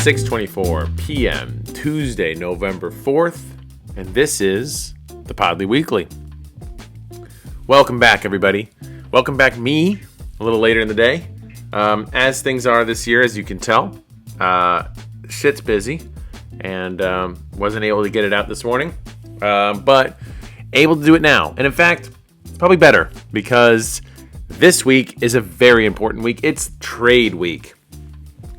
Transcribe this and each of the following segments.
6:24 p.m. Tuesday, November 4th, and this is the Podly Weekly. Welcome back, everybody. Welcome back, me, a little later in the day. As things are this year, as you can tell, shit's busy, and wasn't able to get it out this morning, but able to do it now. And in fact, it's probably better, because this week is a very important week. It's trade week.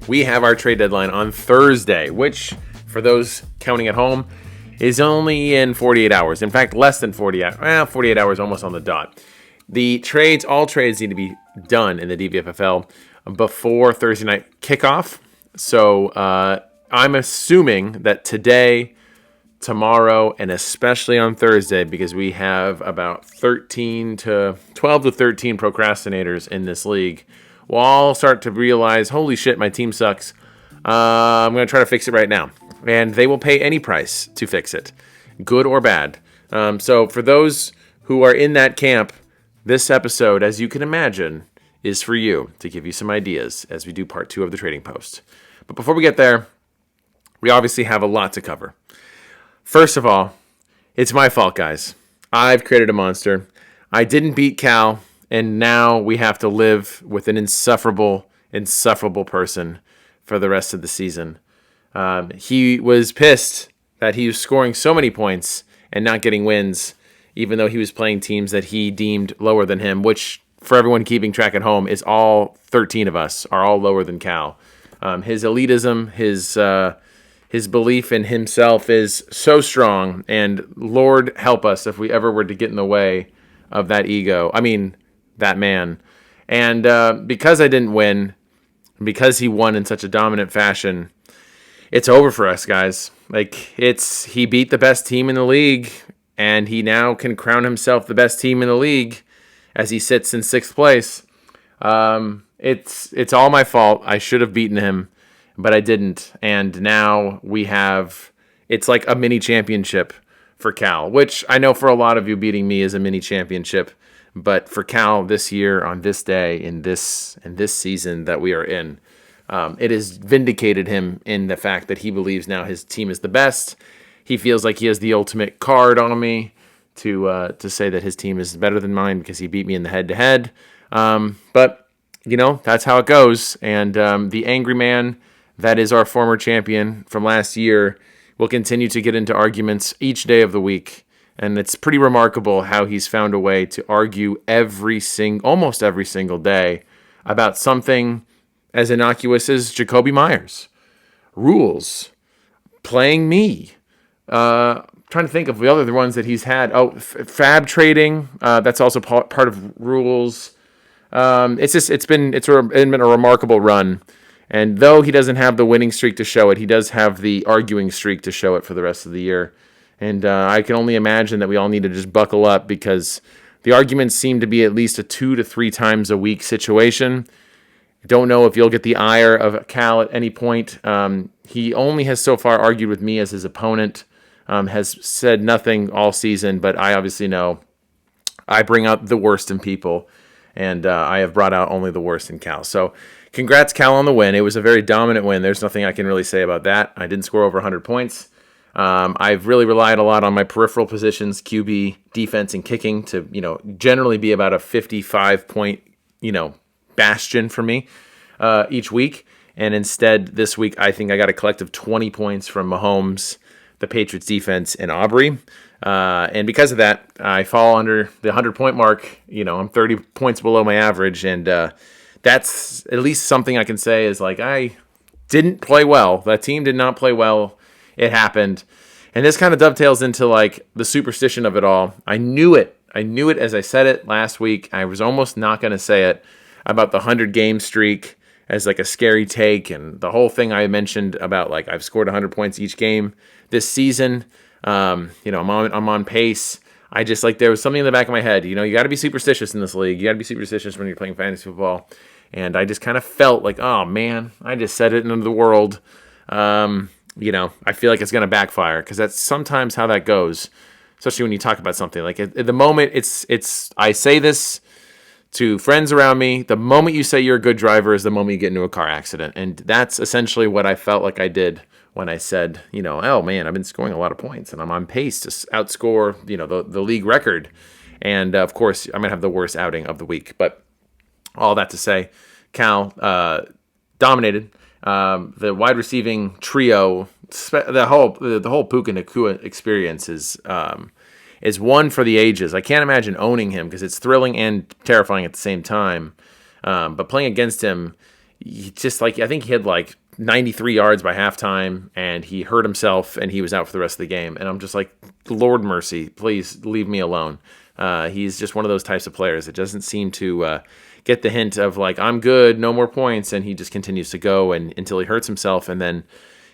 We have our trade deadline on Thursday, which, for those counting at home, is only in 48 hours. In fact, less than 48 hours, almost on the dot. All trades need to be done in the DVFFL before Thursday night kickoff. So I'm assuming that today, tomorrow, and especially on Thursday, because we have about 12 to 13 procrastinators in this league, we'll all start to realize, holy shit, my team sucks. I'm going to try to fix it right now. And they will pay any price to fix it, good or bad. So for those who are in that camp, this episode, as you can imagine, is for you, to give you some ideas as we do part 2 of the Trading Post. But before we get there, we obviously have a lot to cover. First of all, it's my fault, guys. I've created a monster. I didn't beat Cal, and now we have to live with an insufferable person for the rest of the season. He was pissed that he was scoring so many points and not getting wins, even though he was playing teams that he deemed lower than him, which, for everyone keeping track at home, is all 13 of us are all lower than Cal. His elitism, his belief in himself is so strong, and Lord help us if we ever were to get in the way of that ego. I mean, that man. And because I didn't win, because he won in such a dominant fashion, it's over for us, guys. He beat the best team in the league, and he now can crown himself the best team in the league as he sits in 6th place. It's all my fault. I should have beaten him, but I didn't. And now it's like a mini championship for Cal, which I know for a lot of you, beating me is a mini championship. But for Cal this year, on this day, in this season that we are in, it has vindicated him in the fact that he believes now his team is the best. He feels like he has the ultimate card on me to say that his team is better than mine because he beat me in the head-to-head. But, that's how it goes. And the angry man that is our former champion from last year will continue to get into arguments each day of the week. And it's pretty remarkable how he's found a way to argue almost every single day about something as innocuous as Jacoby Myers, rules, playing me. Trying to think of the other ones that he's had. Fab trading. That's also part of rules. It's been a remarkable run. And though he doesn't have the winning streak to show it, he does have the arguing streak to show it for the rest of the year. And I can only imagine that we all need to just buckle up, because the arguments seem to be at least a 2 to 3 times a week situation. I don't know if you'll get the ire of Cal at any point. He only has so far argued with me as his opponent, has said nothing all season, but I obviously know I bring out the worst in people, and I have brought out only the worst in Cal. So congrats, Cal, on the win. It was a very dominant win. There's nothing I can really say about that. I didn't score over 100 points. I've really relied a lot on my peripheral positions, QB, defense, and kicking to, generally be about a 55-point, bastion for me each week. And instead, this week, I think I got a collective 20 points from Mahomes, the Patriots defense, and Aubrey. And because of that, I fall under the 100-point mark. I'm 30 points below my average. And that's at least something I can say is I didn't play well. That team did not play well. It happened. And this kind of dovetails into the superstition of it all. I knew it as I said it last week. I was almost not going to say it about the 100-game streak as a scary take, and the whole thing I mentioned about I've scored 100 points each game this season. I'm on pace. I just there was something in the back of my head. You got to be superstitious in this league. You got to be superstitious when you're playing fantasy football. And I just kind of felt oh man, I just said it into the world. I feel like it's going to backfire, because that's sometimes how that goes, especially when you talk about something. At the moment, I say this to friends around me, the moment you say you're a good driver is the moment you get into a car accident. And that's essentially what I felt like I did when I said, oh man, I've been scoring a lot of points and I'm on pace to outscore, the league record. And of course, I'm going to have the worst outing of the week. But all that to say, Cal dominated. The wide receiving trio, the whole Puka Nacua experience is one for the ages. I can't imagine owning him because it's thrilling and terrifying at the same time. But playing against him, I think he had 93 yards by halftime, and he hurt himself, and he was out for the rest of the game. And I'm just like, Lord mercy, please leave me alone. He's just one of those types of players that doesn't seem to get the hint of I'm good, no more points, and he just continues to go until he hurts himself, and then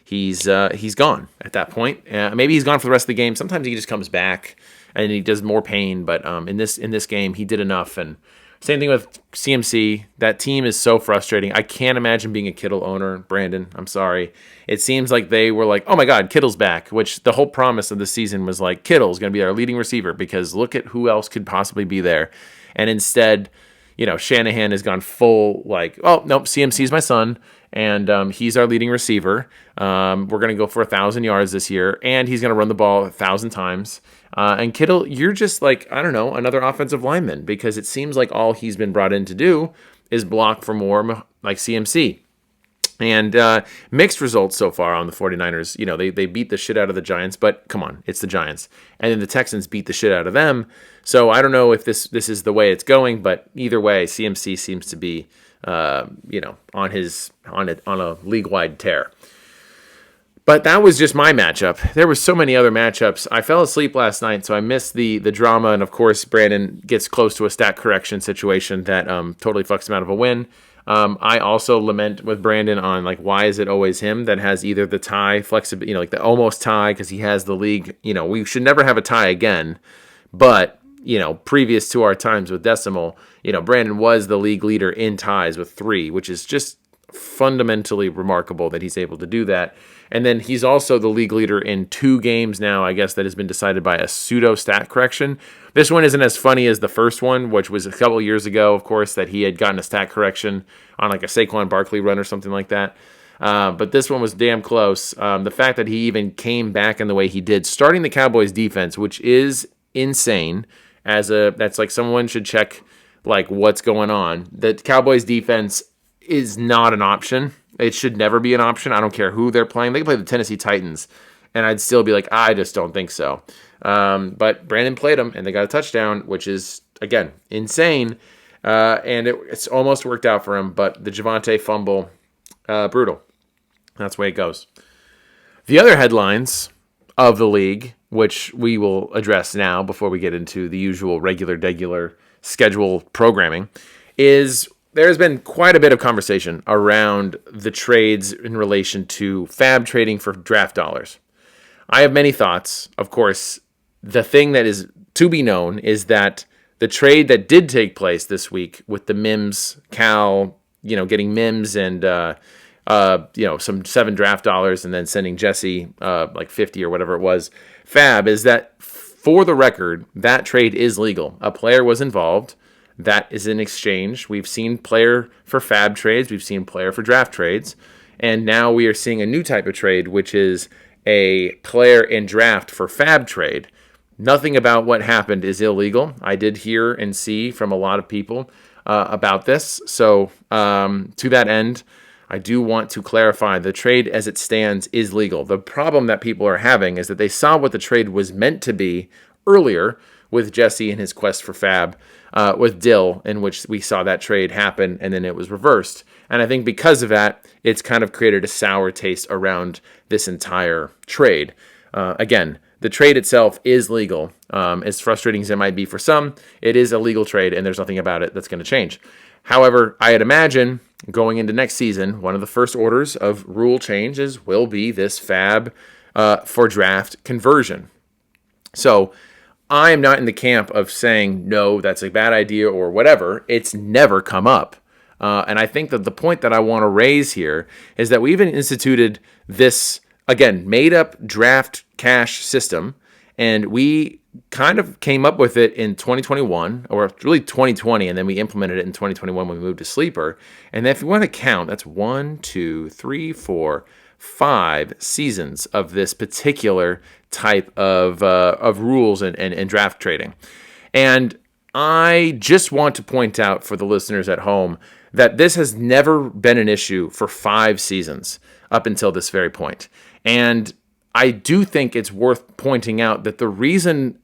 he's gone at that point. Maybe he's gone for the rest of the game. Sometimes he just comes back and he does more pain, but in this game he did enough. And same thing with CMC. That team is so frustrating. I can't imagine being a Kittle owner, Brandon. I'm sorry. It seems like they were like, oh my God, Kittle's back, which the whole promise of the season was Kittle's going to be our leading receiver because look at who else could possibly be there. And instead, Shanahan has gone full oh, nope, CMC's my son, and he's our leading receiver. We're going to go for 1,000 yards this year, and he's going to run the ball 1,000 times. And Kittle, you're just I don't know, another offensive lineman because it seems like all he's been brought in to do is block for more like CMC. And mixed results so far on the 49ers. They beat the shit out of the Giants, but come on, it's the Giants. And then the Texans beat the shit out of them. So I don't know if this is the way it's going, but either way, CMC seems to be on a league-wide tear. But that was just my matchup. There were so many other matchups. I fell asleep last night, so I missed the drama. And, of course, Brandon gets close to a stat correction situation that totally fucks him out of a win. I also lament with Brandon on why is it always him that has either the tie flexibility, the almost tie because he has the league. We should never have a tie again. But, previous to our times with Decimal, Brandon was the league leader in ties with 3, which is just fundamentally remarkable that he's able to do that. And then he's also the league leader in 2 games now, I guess, that has been decided by a pseudo stat correction. This one isn't as funny as the first one, which was a couple years ago, of course, that he had gotten a stat correction on a Saquon Barkley run or something like that. But this one was damn close. The fact that he even came back in the way he did, starting the Cowboys defense, which is insane, that's someone should check what's going on. The Cowboys defense is not an option. It should never be an option. I don't care who they're playing. They can play the Tennessee Titans, and I'd still be I just don't think so. But Brandon played them, and they got a touchdown, which is, again, insane. And it's almost worked out for him, but the Javonte fumble, brutal. That's the way it goes. The other headlines of the league, which we will address now before we get into the usual regular schedule programming, is there's been quite a bit of conversation around the trades in relation to fab trading for draft dollars. I have many thoughts. Of course, the thing that is to be known is that the trade that did take place this week with the Mims, Cal, getting Mims and, some 7 draft dollars and then sending Jesse 50 or whatever it was, fab, is that for the record, that trade is legal. A player was involved. That is in exchange. We've seen player for fab trades. We've seen player for draft trades. And now we are seeing a new type of trade, which is a player in draft for fab trade. Nothing about what happened is illegal. I did hear and see from a lot of people about this. So to that end, I do want to clarify the trade as it stands is legal. The problem that people are having is that they saw what the trade was meant to be earlier with Jesse and his quest for fab, with Dill, in which we saw that trade happen and then it was reversed. And I think because of that, it's kind of created a sour taste around this entire trade. Again, the trade itself is legal. As frustrating as it might be for some, it is a legal trade and there's nothing about it that's going to change. However, I'd imagine going into next season, one of the first orders of rule changes will be this fab for draft conversion. So I am not in the camp of saying, no, that's a bad idea or whatever. It's never come up. And I think that the point that I want to raise here is that we even instituted this, again, made-up draft cash system, and we kind of came up with it in 2021, or really 2020, and then we implemented it in 2021 when we moved to Sleeper. And then if you want to count, that's 1, 2, 3, 4, 5 seasons of this particular type of rules and draft trading. And I just want to point out for the listeners at home that this has never been an issue for 5 seasons up until this very point. And I do think it's worth pointing out that the reason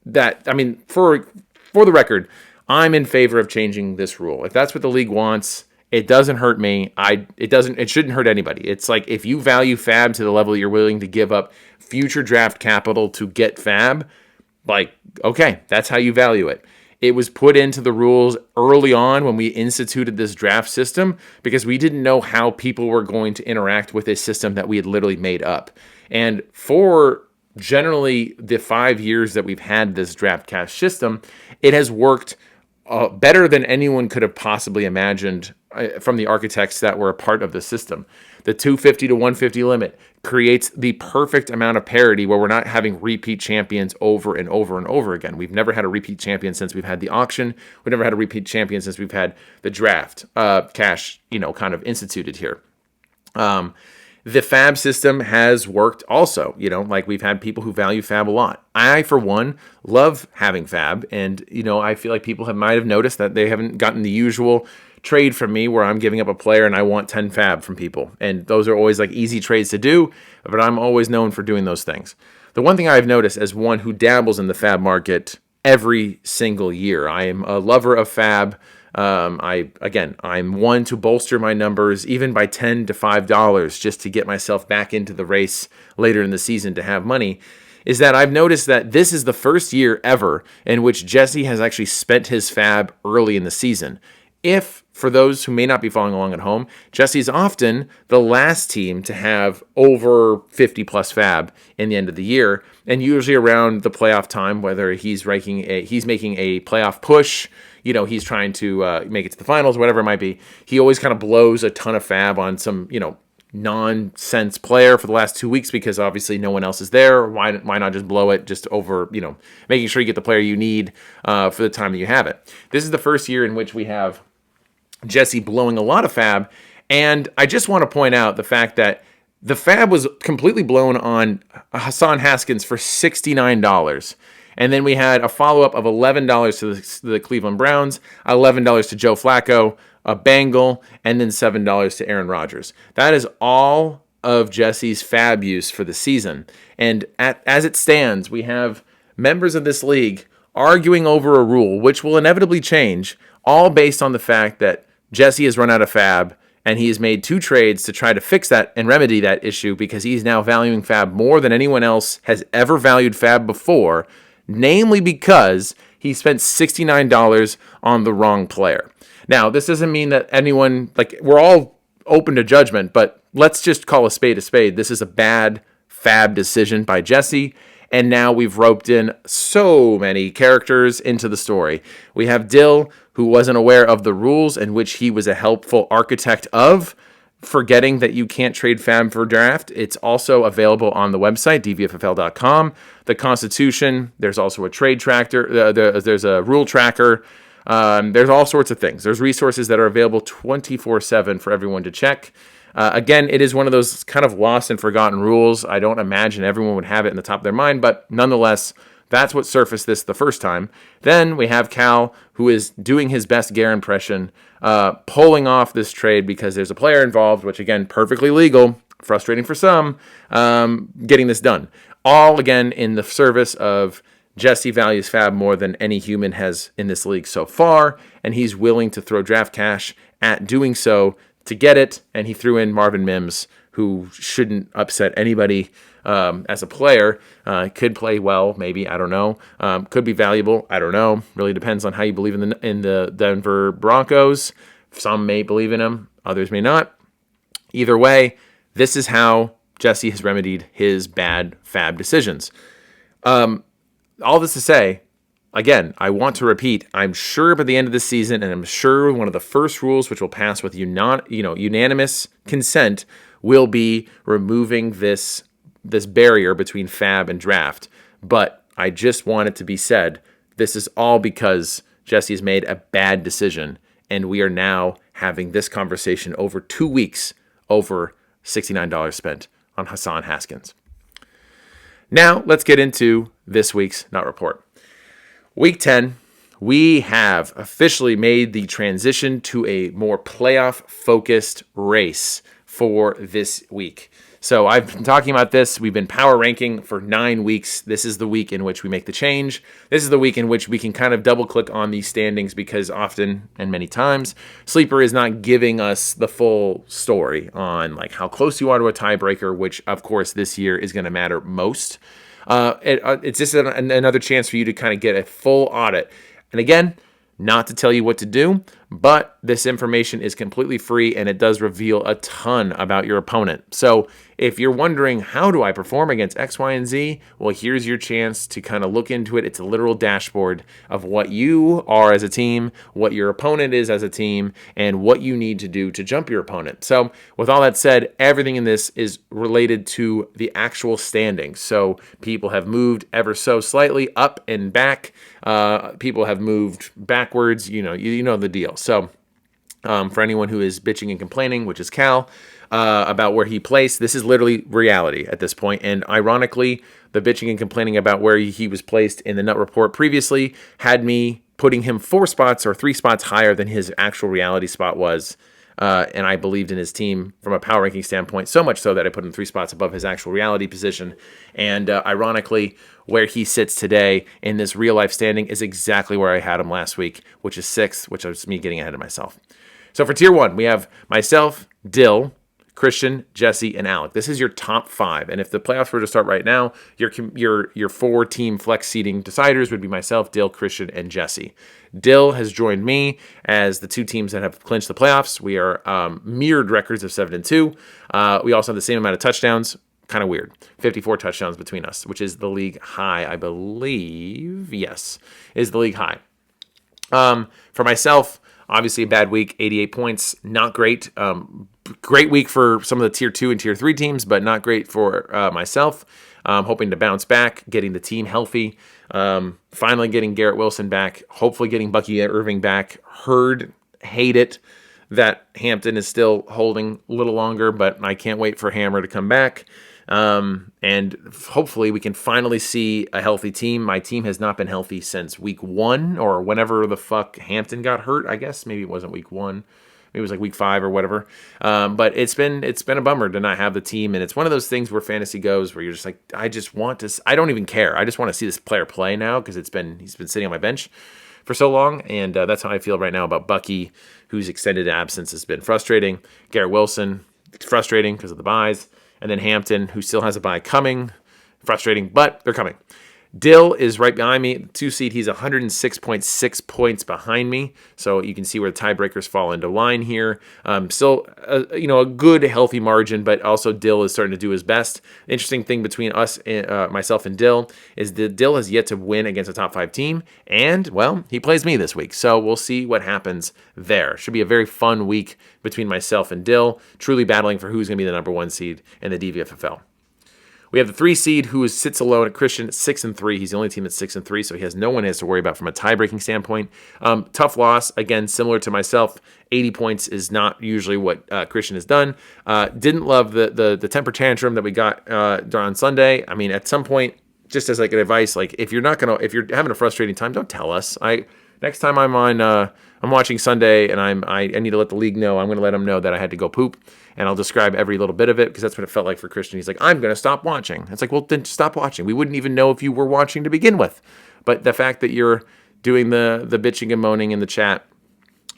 that, I mean, for the record, I'm in favor of changing this rule. If that's what the league wants, it doesn't hurt me. It shouldn't hurt anybody. It's like if you value Fab to the level you're willing to give up future draft capital to get Fab, like, okay, that's how you value it. It was put into the rules early on when we instituted this draft system because we didn't know how people were going to interact with a system that we had literally made up. And for generally the 5 years that we've had this draft cash system, it has worked better than anyone could have possibly imagined from the architects that were a part of the system. The 250 to 150 limit creates the perfect amount of parity where we're not having repeat champions over and over and over again. We've never had a repeat champion since we've had the auction. We've never had a repeat champion since we've had the draft cash, kind of instituted here. The Fab system has worked also, like we've had people who value Fab a lot. I, for one, love having Fab. And, I feel like people might have noticed that they haven't gotten the usual trade from me where I'm giving up a player and I want 10 Fab from people. And those are always like easy trades to do, but I'm always known for doing those things. The one thing I've noticed as one who dabbles in the Fab market every single year, I am a lover of Fab. I'm one to bolster my numbers even by $10 to $5 just to get myself back into the race later in the season to have money, is that I've noticed that this is the first year ever in which Jesse has actually spent his Fab early in the season. If, for those who may not be following along at home, Jesse's often the last team to have over 50 plus Fab in the end of the year, and usually around the playoff time, whether he's making a playoff push, he's trying to make it to the finals, whatever it might be, he always kind of blows a ton of Fab on some, nonsense player for the last 2 weeks because obviously no one else is there. Why not just blow it just over, making sure you get the player you need for the time that you have it. This is the first year in which we have Jesse blowing a lot of Fab, and I just want to point out the fact that the Fab was completely blown on Hassan Haskins for $69. And then we had a follow-up of $11 to the Cleveland Browns, $11 to Joe Flacco, a Bengal, and then $7 to Aaron Rodgers. That is all of Jesse's Fab use for the season. And as it stands, we have members of this league arguing over a rule, which will inevitably change, all based on the fact that Jesse has run out of Fab, and he has made 2 trades to try to fix that and remedy that issue because he's now valuing Fab more than anyone else has ever valued Fab before, namely because he spent $69 on the wrong player. Now, this doesn't mean that anyone, we're all open to judgment, but let's just call a spade a spade. This is a bad Fab decision by Jesse, and now we've roped in so many characters into the story. We have Dill, who wasn't aware of the rules in which he was a helpful architect of, forgetting that you can't trade Fab for draft. It's also available on the website, dvffl.com. The Constitution, there's also a trade tracker, there's a rule tracker. There's all sorts of things. There's resources that are available 24/7 for everyone to check. Again, it is one of those kind of lost and forgotten rules. I don't imagine everyone would have it in the top of their mind, but nonetheless, that's what surfaced this the first time. Then we have Cal, who is doing his best Gare impression, pulling off this trade because there's a player involved, which again, perfectly legal, frustrating for some, getting this done. All, again, in the service of Jesse values Fab more than any human has in this league so far, and he's willing to throw draft cash at doing so to get it, and he threw in Marvin Mims, who shouldn't upset anybody as a player. Could play well, maybe, I don't know. Could be valuable, I don't know. Really depends on how you believe in the Denver Broncos. Some may believe in him, others may not. Either way, this is how Jesse has remedied his bad Fab decisions. All this to say, again, I want to repeat, I'm sure by the end of the season, and I'm sure one of the first rules which will pass with unanimous consent will be removing this barrier between Fab and draft. But I just want it to be said, this is all because Jesse's made a bad decision, and we are now having this conversation over 2 weeks over $69 spent on Hassan Haskins. Now, let's get into this week's Nut Report. Week 10, we have officially made the transition to a more playoff-focused race for this week. So I've been talking about this. We've been power ranking for 9 weeks. This is the week in which we make the change. This is the week in which we can kind of double click on these standings because often and many times Sleeper is not giving us the full story on like how close you are to a tiebreaker, which of course this year is going to matter most. It's just another chance for you to kind of get a full audit. And again, not to tell you what to do, but this information is completely free and it does reveal a ton about your opponent. So if you're wondering, how do I perform against X, Y, and Z? Well, here's your chance to kind of look into it. It's a literal dashboard of what you are as a team, what your opponent is as a team, and what you need to do to jump your opponent. So with all that said, everything in this is related to the actual standings. So people have moved ever so slightly up and back. People have moved backwards. You know the deal. So for anyone who is bitching and complaining, which is Cal, about where he placed, this is literally reality at this point. And ironically, the bitching and complaining about where he was placed in the Nut Report previously had me putting him 4 spots or 3 spots higher than his actual reality spot was. And I believed in his team from a power ranking standpoint, so much so that I put him 3 spots above his actual reality position. And ironically, where he sits today in this real life standing is exactly where I had him last week, which is 6th, which was me getting ahead of myself. So for tier 1, we have myself, Dill, Christian, Jesse, and Alec. This is your top 5. And if the playoffs were to start right now, your 4-team flex seeding deciders would be myself, Dill, Christian, and Jesse. Dill has joined me as the 2 teams that have clinched the playoffs. We are mirrored records of 7-2. We also have the same amount of touchdowns. Kind of weird. 54 touchdowns between us, which is the league high, I believe. Yes, is the league high. For myself, obviously a bad week, 88 points, not great. Great week for some of the tier 2 and tier 3 teams, but not great for myself. Hoping to bounce back, getting the team healthy, finally getting Garrett Wilson back, hopefully getting Bucky Irving back. Hate it that Hampton is still holding a little longer, but I can't wait for Hammer to come back. And hopefully we can finally see a healthy team. My team has not been healthy since week 1 or whenever the fuck Hampton got hurt. I guess maybe it wasn't week 1. Maybe it was like week 5 or whatever. But it's been a bummer to not have the team. And it's one of those things where fantasy goes where you're just like, I don't even care. I just want to see this player play now because he's been sitting on my bench for so long. And that's how I feel right now about Bucky, whose extended absence has been frustrating. Garrett Wilson, it's frustrating because of the buys. And then Hampton, who still has a bye coming. Frustrating, but they're coming. Dill is right behind me, 2 seed. He's 106.6 points behind me. So you can see where the tiebreakers fall into line here. Still, a good, healthy margin, but also Dill is starting to do his best. Interesting thing between us, myself and Dill, is that Dill has yet to win against a top 5 team. And, well, he plays me this week. So we'll see what happens there. Should be a very fun week between myself and Dill, truly battling for who's going to be the number 1 seed in the DVFFL. We have the 3 seed who sits alone at Christian at 6-3. He's the only team that's 6-3, so he has no one he has to worry about from a tie-breaking standpoint. Tough loss, again, similar to myself. 80 points is not usually what Christian has done. Didn't love the temper tantrum that we got on Sunday. I mean, at some point, just as like an advice, like if you're having a frustrating time, don't tell us. Next time I'm watching Sunday and I need to let the league know, I'm going to let them know that I had to go poop, and I'll describe every little bit of it because that's what it felt like for Christian. He's like, I'm going to stop watching. It's like, well, then stop watching. We wouldn't even know if you were watching to begin with. But the fact that you're doing the bitching and moaning in the chat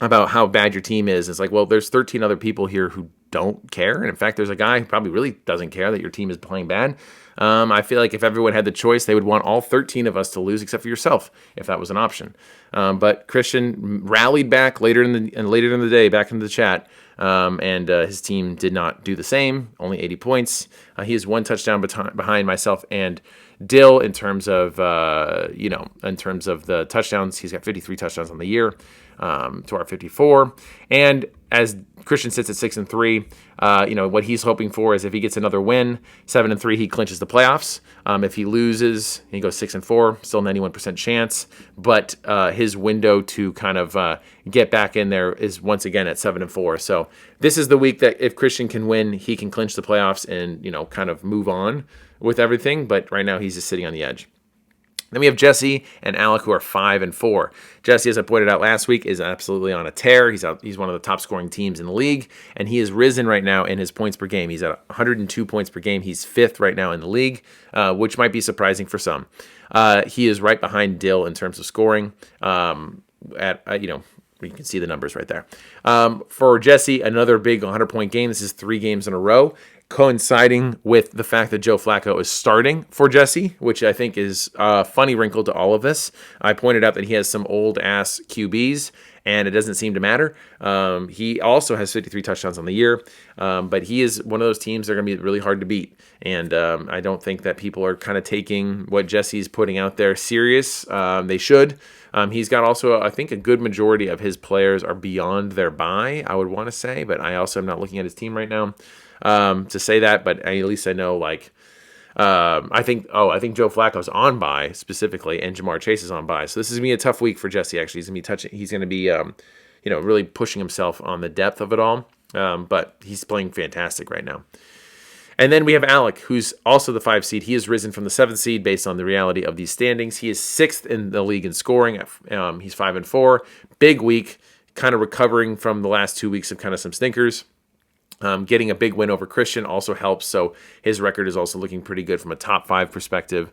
about how bad your team is, it's like, well, there's 13 other people here who don't care. And in fact, there's a guy who probably really doesn't care that your team is playing bad. I feel like if everyone had the choice, they would want all 13 of us to lose except for yourself, if that was an option. But Christian rallied back later in the day, back into the chat, and his team did not do the same. Only 80 points. He is 1 touchdown behind myself and Dill in terms of the touchdowns. He's got 53 touchdowns on the year to our 54. And as Christian sits at 6-3, what he's hoping for is if he gets another win, 7-3, he clinches the playoffs. If he loses, he goes 6-4, still 91% chance. But his window to kind of get back in there is once again at 7-4. So this is the week that if Christian can win, he can clinch the playoffs and kind of move on with everything. But right now he's just sitting on the edge. Then we have Jesse and Alec, who are 5-4. Jesse, as I pointed out last week, is absolutely on a tear. He's one of the top scoring teams in the league, and he has risen right now in his points per game. He's at 102 points per game. He's 5th right now in the league, which might be surprising for some. He is right behind Dill in terms of scoring. You can see the numbers right there. For Jesse, another big 100-point game. This is 3 games in a row, coinciding with the fact that Joe Flacco is starting for Jesse, which I think is a funny wrinkle to all of this. I pointed out that he has some old-ass QBs, and it doesn't seem to matter. He also has 53 touchdowns on the year, but he is one of those teams that are going to be really hard to beat. And I don't think that people are kind of taking what Jesse's putting out there serious. They should. He's got also, I think, a good majority of his players are beyond their bye, I would want to say, but I also am not looking at his team right now to say that, but at least I know, I think Joe Flacco's on bye specifically, and Jamar Chase is on bye. So this is going to be a tough week for Jesse, actually. He's going to be really pushing himself on the depth of it all, but he's playing fantastic right now. And then we have Alec, who's also the 5 seed. He has risen from the 7th seed based on the reality of these standings. He is 6th in the league in scoring. He's 5-4. Big week, kind of recovering from the last 2 weeks of kind of some stinkers. Getting a big win over Christian also helps, so his record is also looking pretty good from a top 5 perspective.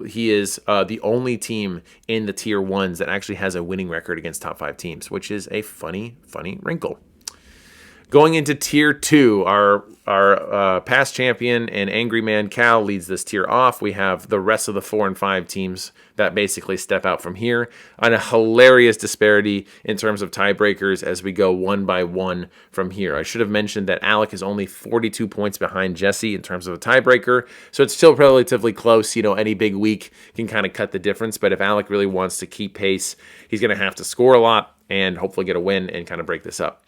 He is the only team in the tier 1s that actually has a winning record against top 5 teams, which is a funny wrinkle. Going into tier 2, our past champion and angry man Cal leads this tier off. We have the rest of the 4 and 5 teams that basically step out from here on a hilarious disparity in terms of tiebreakers as we go one by one from here. I should have mentioned that Alec is only 42 points behind Jesse in terms of a tiebreaker, so it's still relatively close. Any big week can kind of cut the difference, but if Alec really wants to keep pace, he's going to have to score a lot and hopefully get a win and kind of break this up.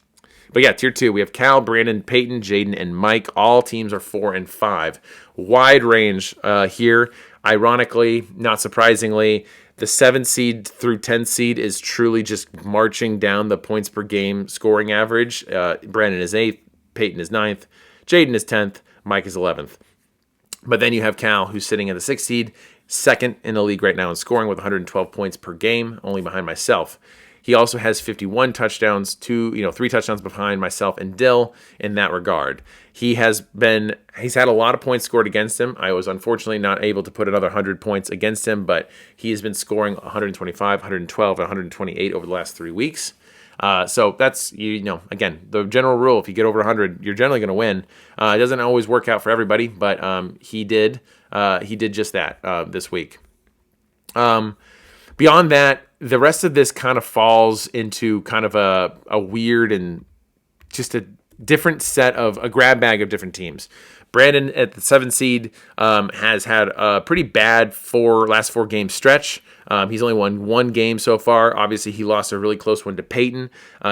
But yeah, tier 2, we have Cal, Brandon, Peyton, Jaden, and Mike. All teams are 4 and 5. Wide range here. Ironically, not surprisingly, the 7th seed through 10th seed is truly just marching down the points per game scoring average. Brandon is 8th, Peyton is 9th, Jaden is 10th, Mike is 11th. But then you have Cal, who's sitting at the 6th seed, 2nd in the league right now in scoring with 112 points per game, only behind myself. He also has 51 touchdowns, 3 touchdowns behind myself and Dill in that regard. He's had a lot of points scored against him. I was unfortunately not able to put another 100 points against him, but he has been scoring 125, 112, and 128 over the last 3 weeks. So that's, again, the general rule. If you get over 100, you're generally going to win. It doesn't always work out for everybody, but he did just that this week. Beyond that, the rest of this kind of falls into kind of a weird and just a different set of a grab bag of different teams. Brandon at the 7th seed has had a pretty bad last 4 game stretch. He's only won 1 game so far. Obviously, he lost a really close one to Peyton.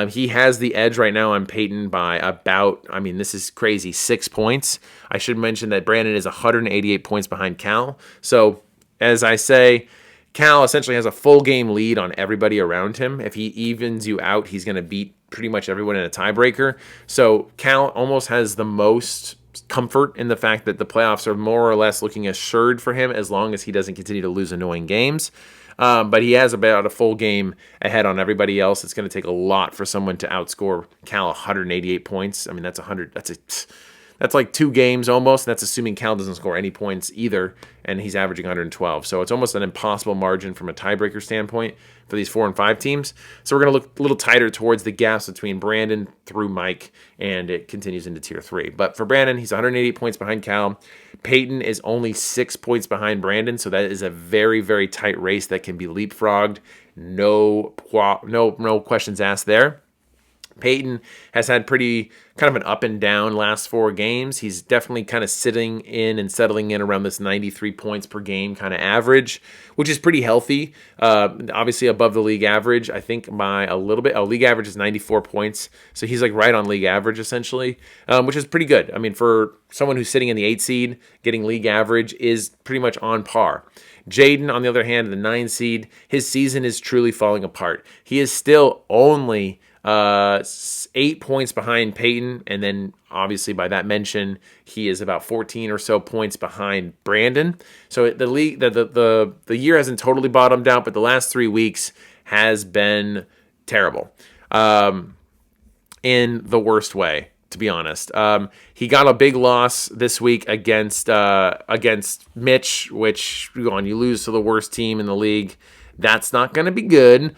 He has the edge right now on Peyton by about, this is crazy, 6 points. I should mention that Brandon is 188 points behind Cal. So, as I say, Cal essentially has a full game lead on everybody around him. If he evens you out, he's going to beat pretty much everyone in a tiebreaker. So Cal almost has the most comfort in the fact that the playoffs are more or less looking assured for him as long as he doesn't continue to lose annoying games. But he has about a full game ahead on everybody else. It's going to take a lot for someone to outscore Cal 188 points. That's like 2 games almost, and that's assuming Cal doesn't score any points either, and he's averaging 112. So it's almost an impossible margin from a tiebreaker standpoint for these 4 and 5 teams. So we're going to look a little tighter towards the gaps between Brandon through Mike, and it continues into tier 3. But for Brandon, he's 188 points behind Cal. Peyton is only 6 points behind Brandon, so that is a very, very tight race that can be leapfrogged. No questions asked there. Peyton has had pretty kind of an up and down last 4 games. He's definitely kind of sitting in and settling in around this 93 points per game kind of average, which is pretty healthy. Obviously above the league average, I think by a little bit. League average is 94 points. So he's like right on league average essentially, which is pretty good. I mean, for someone who's sitting in the 8 seed, getting league average is pretty much on par. Jaden, on the other hand, the 9 seed, his season is truly falling apart. He is still only 8 points behind Peyton, and then obviously by that mention, he is about 14 or so points behind Brandon. So the league, the year hasn't totally bottomed out, but the last 3 weeks has been terrible, in the worst way, to be honest. He got a big loss this week against Mitch, which when you lose to the worst team in the league, that's not going to be good.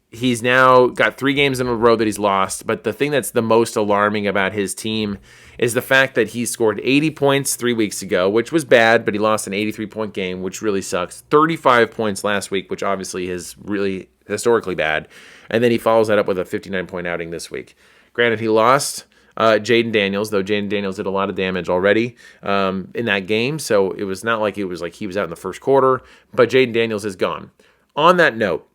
He's now got 3 games in a row that he's lost, but the thing that's the most alarming about his team is the fact that he scored 80 points 3 weeks ago, which was bad, but he lost an 83-point game, which really sucks. 35 points last week, which obviously is really historically bad, and then he follows that up with a 59-point outing this week. Granted, he lost Jaden Daniels, though Jaden Daniels did a lot of damage already in that game, so it was not like it was like he was out in the first quarter, but Jaden Daniels is gone. On that note,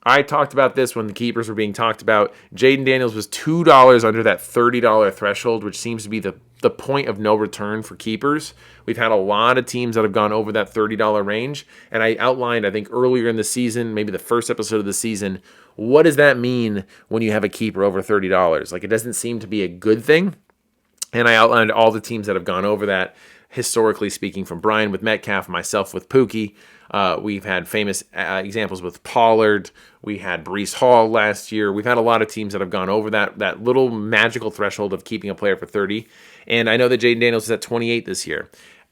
I talked about this when the keepers were being talked about. Jaden Daniels was $2 under that $30 threshold, which seems to be the point of no return for keepers. We've had a lot of teams that have gone over that $30 range, and I outlined, I think, earlier in the season, maybe the first episode of the season, what does that mean when you have a keeper over $30? Like, it doesn't seem to be a good thing, and I outlined all the teams that have gone over that, historically speaking, from Brian with Metcalf, myself with Pookie. We've had famous examples with Pollard. We had Breece Hall last year. We've had a lot of teams that have gone over that little magical threshold of keeping a player for 30. And I know that Jaden Daniels is at 28 this year.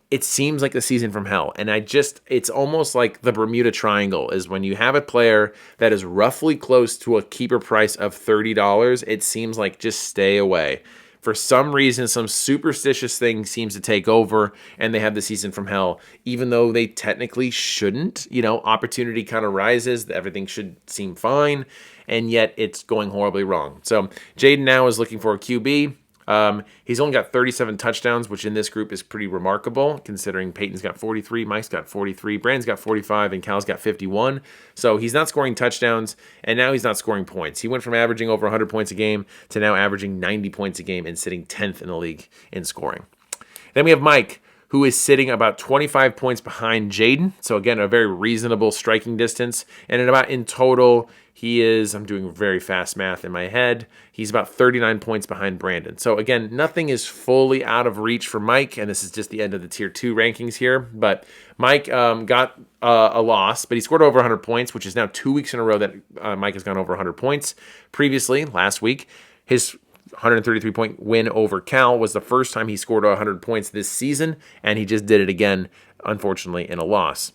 It seems like the season from hell. And it's almost like the Bermuda Triangle is when you have a player that is roughly close to a keeper price of $30, it seems like just stay away. For some reason, some superstitious thing seems to take over, and they have the season from hell, even though they technically shouldn't. Opportunity kind of rises, everything should seem fine, and yet it's going horribly wrong. So Jaden now is looking for a QB. He's only got 37 touchdowns, which in this group is pretty remarkable, considering Peyton's got 43, Mike's got 43, Brandon's got 45, and Cal's got 51. So he's not scoring touchdowns, and now he's not scoring points. He went from averaging over 100 points a game to now averaging 90 points a game and sitting 10th in the league in scoring. Then we have Mike, who is sitting about 25 points behind Jaden. So again, a very reasonable striking distance. And in total, I'm doing very fast math in my head, he's about 39 points behind Brandon. So again, nothing is fully out of reach for Mike, and this is just the end of the Tier 2 rankings here. But Mike got a loss, but he scored over 100 points, which is now 2 weeks in a row that Mike has gone over 100 points. Previously, last week, his 133-point win over Cal was the first time he scored 100 points this season, and he just did it again, unfortunately, in a loss.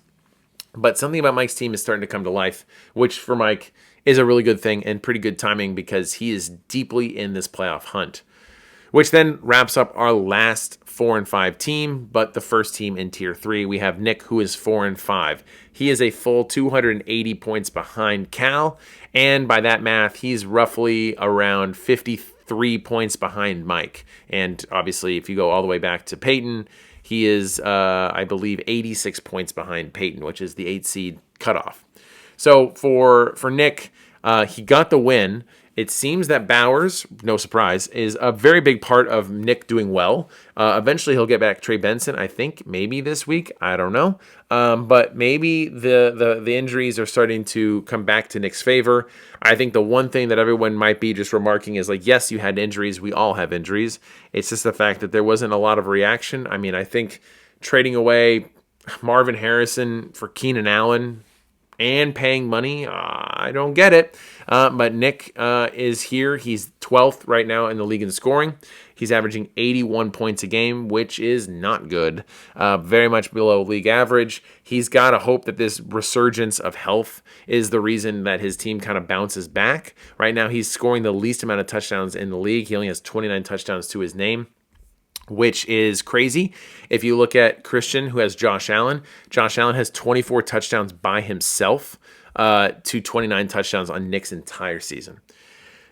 But something about Mike's team is starting to come to life, which for Mike is a really good thing and pretty good timing because he is deeply in this playoff hunt, which then wraps up our last 4 and 5 team, but the first team in Tier 3. We have Nick, who is 4 and 5. He is a full 280 points behind Cal, and by that math, he's roughly around 53 points behind Mike. And obviously, if you go all the way back to Peyton, he is, I believe, 86 points behind Peyton, which is the 8 seed cutoff. So for Nick, he got the win. It seems that Bowers, no surprise, is a very big part of Nick doing well. Eventually, he'll get back Trey Benson, I think, maybe this week. I don't know. But maybe the injuries are starting to come back to Nick's favor. I think the one thing that everyone might be just remarking is like, yes, you had injuries. We all have injuries. It's just the fact that there wasn't a lot of reaction. I mean, I think trading away Marvin Harrison for Keenan Allen and paying money, I don't get it. But Nick is here. He's 12th right now in the league in scoring. He's averaging 81 points a game, which is not good. Very much below league average. He's got to hope that this resurgence of health is the reason that his team kind of bounces back. Right now, he's scoring the least amount of touchdowns in the league. He only has 29 touchdowns to his name, which is crazy. If you look at Christian, who has Josh Allen has 24 touchdowns by himself to 29 touchdowns on Nick's entire season.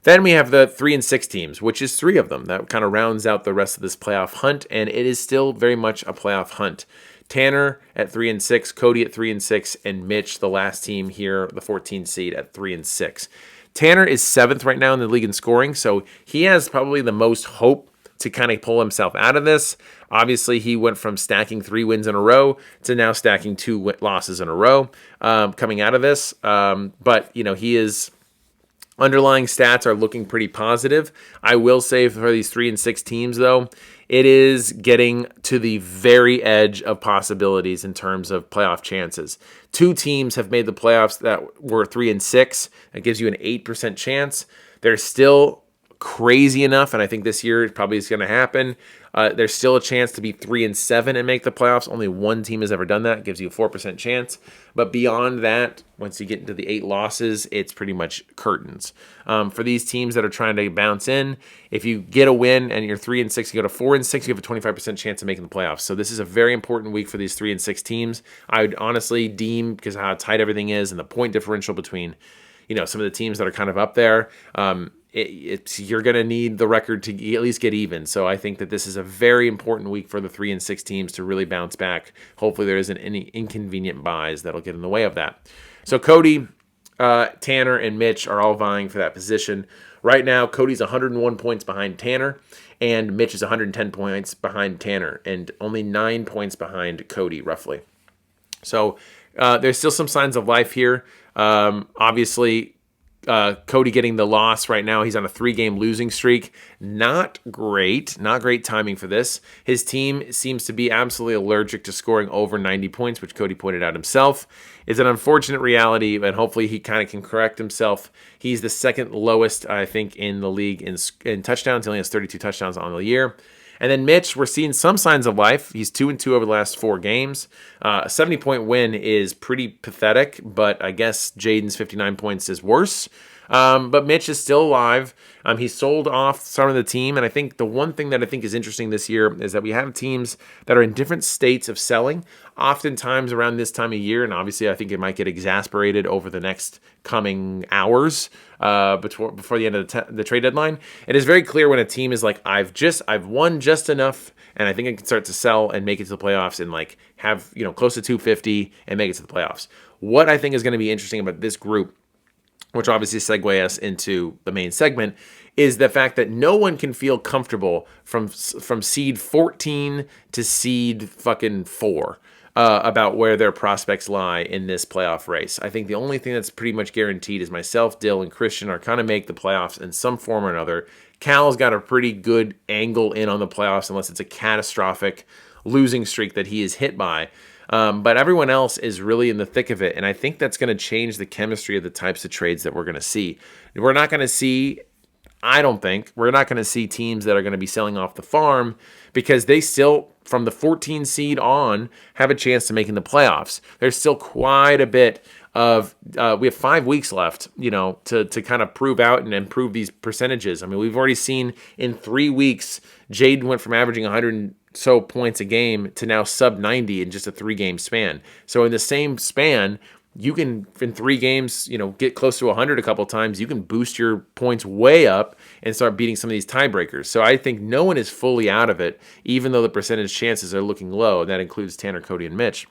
Then we have the 3-6 teams, which is three of them. That kind of rounds out the rest of this playoff hunt, and it is still very much a playoff hunt. Tanner at 3-6, Cody at 3-6, and Mitch, the last team here, the 14 seed at 3-6. Tanner is 7th right now in the league in scoring, so he has probably the most hope to kind of pull himself out of this. Obviously, he went from stacking 3 wins in a row to now stacking 2 losses in a row coming out of this. But, he is... Underlying stats are looking pretty positive. I will say for these 3-6 teams, though, it is getting to the very edge of possibilities in terms of playoff chances. 2 teams have made the playoffs that were 3-6. That gives you an 8% chance. They're still crazy enough, and I think this year it probably is going to happen. There's still a chance to be 3-7 and make the playoffs. Only one team has ever done that. It gives you a 4% chance. But beyond that, once you get into the 8 losses, it's pretty much curtains. For these teams that are trying to bounce in, if you get a win and you're 3-6, you go to 4-6, you have a 25% chance of making the playoffs. So this is a very important week for these 3-6 teams. I would honestly deem, because of how tight everything is and the point differential between some of the teams that are kind of up there, you're going to need the record to at least get even. So I think that this is a very important week for the 3-6 teams to really bounce back. Hopefully there isn't any inconvenient buys that'll get in the way of that. So Cody, Tanner, and Mitch are all vying for that position. Right now, Cody's 101 points behind Tanner, and Mitch is 110 points behind Tanner, and only 9 points behind Cody, roughly. So there's still some signs of life here. Obviously, Cody getting the loss right now. He's on a 3-game losing streak. Not great timing for this. His team seems to be absolutely allergic to scoring over 90 points, which Cody pointed out himself. It's an unfortunate reality, and hopefully he kind of can correct himself. He's the second lowest, I think, in the league in touchdowns. He only has 32 touchdowns on the year. And then Mitch, we're seeing some signs of life. He's 2-2 over the last 4 games. A 70-point win is pretty pathetic, but I guess Jaden's 59 points is worse. But Mitch is still alive. He sold off some of the team, and I think the one thing that I think is interesting this year is that we have teams that are in different states of selling, oftentimes around this time of year, and obviously I think it might get exasperated over the next coming hours before the end of the trade deadline. It is very clear when a team is like, I've won just enough, and I think I can start to sell and make it to the playoffs and have close to 250 and make it to the playoffs. What I think is going to be interesting about this group, which obviously segue us into the main segment, is the fact that no one can feel comfortable from seed 14 to seed fucking 4 about where their prospects lie in this playoff race. I think the only thing that's pretty much guaranteed is myself, Dill, and Christian are kind of make the playoffs in some form or another. Cal's got a pretty good angle in on the playoffs unless it's a catastrophic losing streak that he is hit by. But everyone else is really in the thick of it, and I think that's going to change the chemistry of the types of trades that we're going to see. We're not going to see, I don't think, we're not going to see teams that are going to be selling off the farm because they still, from the 14 seed on, have a chance to making the playoffs. There's still quite a bit of, we have 5 weeks left, to kind of prove out and improve these percentages. I mean, we've already seen in 3 weeks, Jaden went from averaging 100 so points a game to now sub 90 in just a 3-game span. So in the same span, you can, in 3 games, get close to 100 a couple times. You can boost your points way up and start beating some of these tiebreakers. So I think no one is fully out of it, even though the percentage chances are looking low. That includes Tanner, Cody, and Mitch.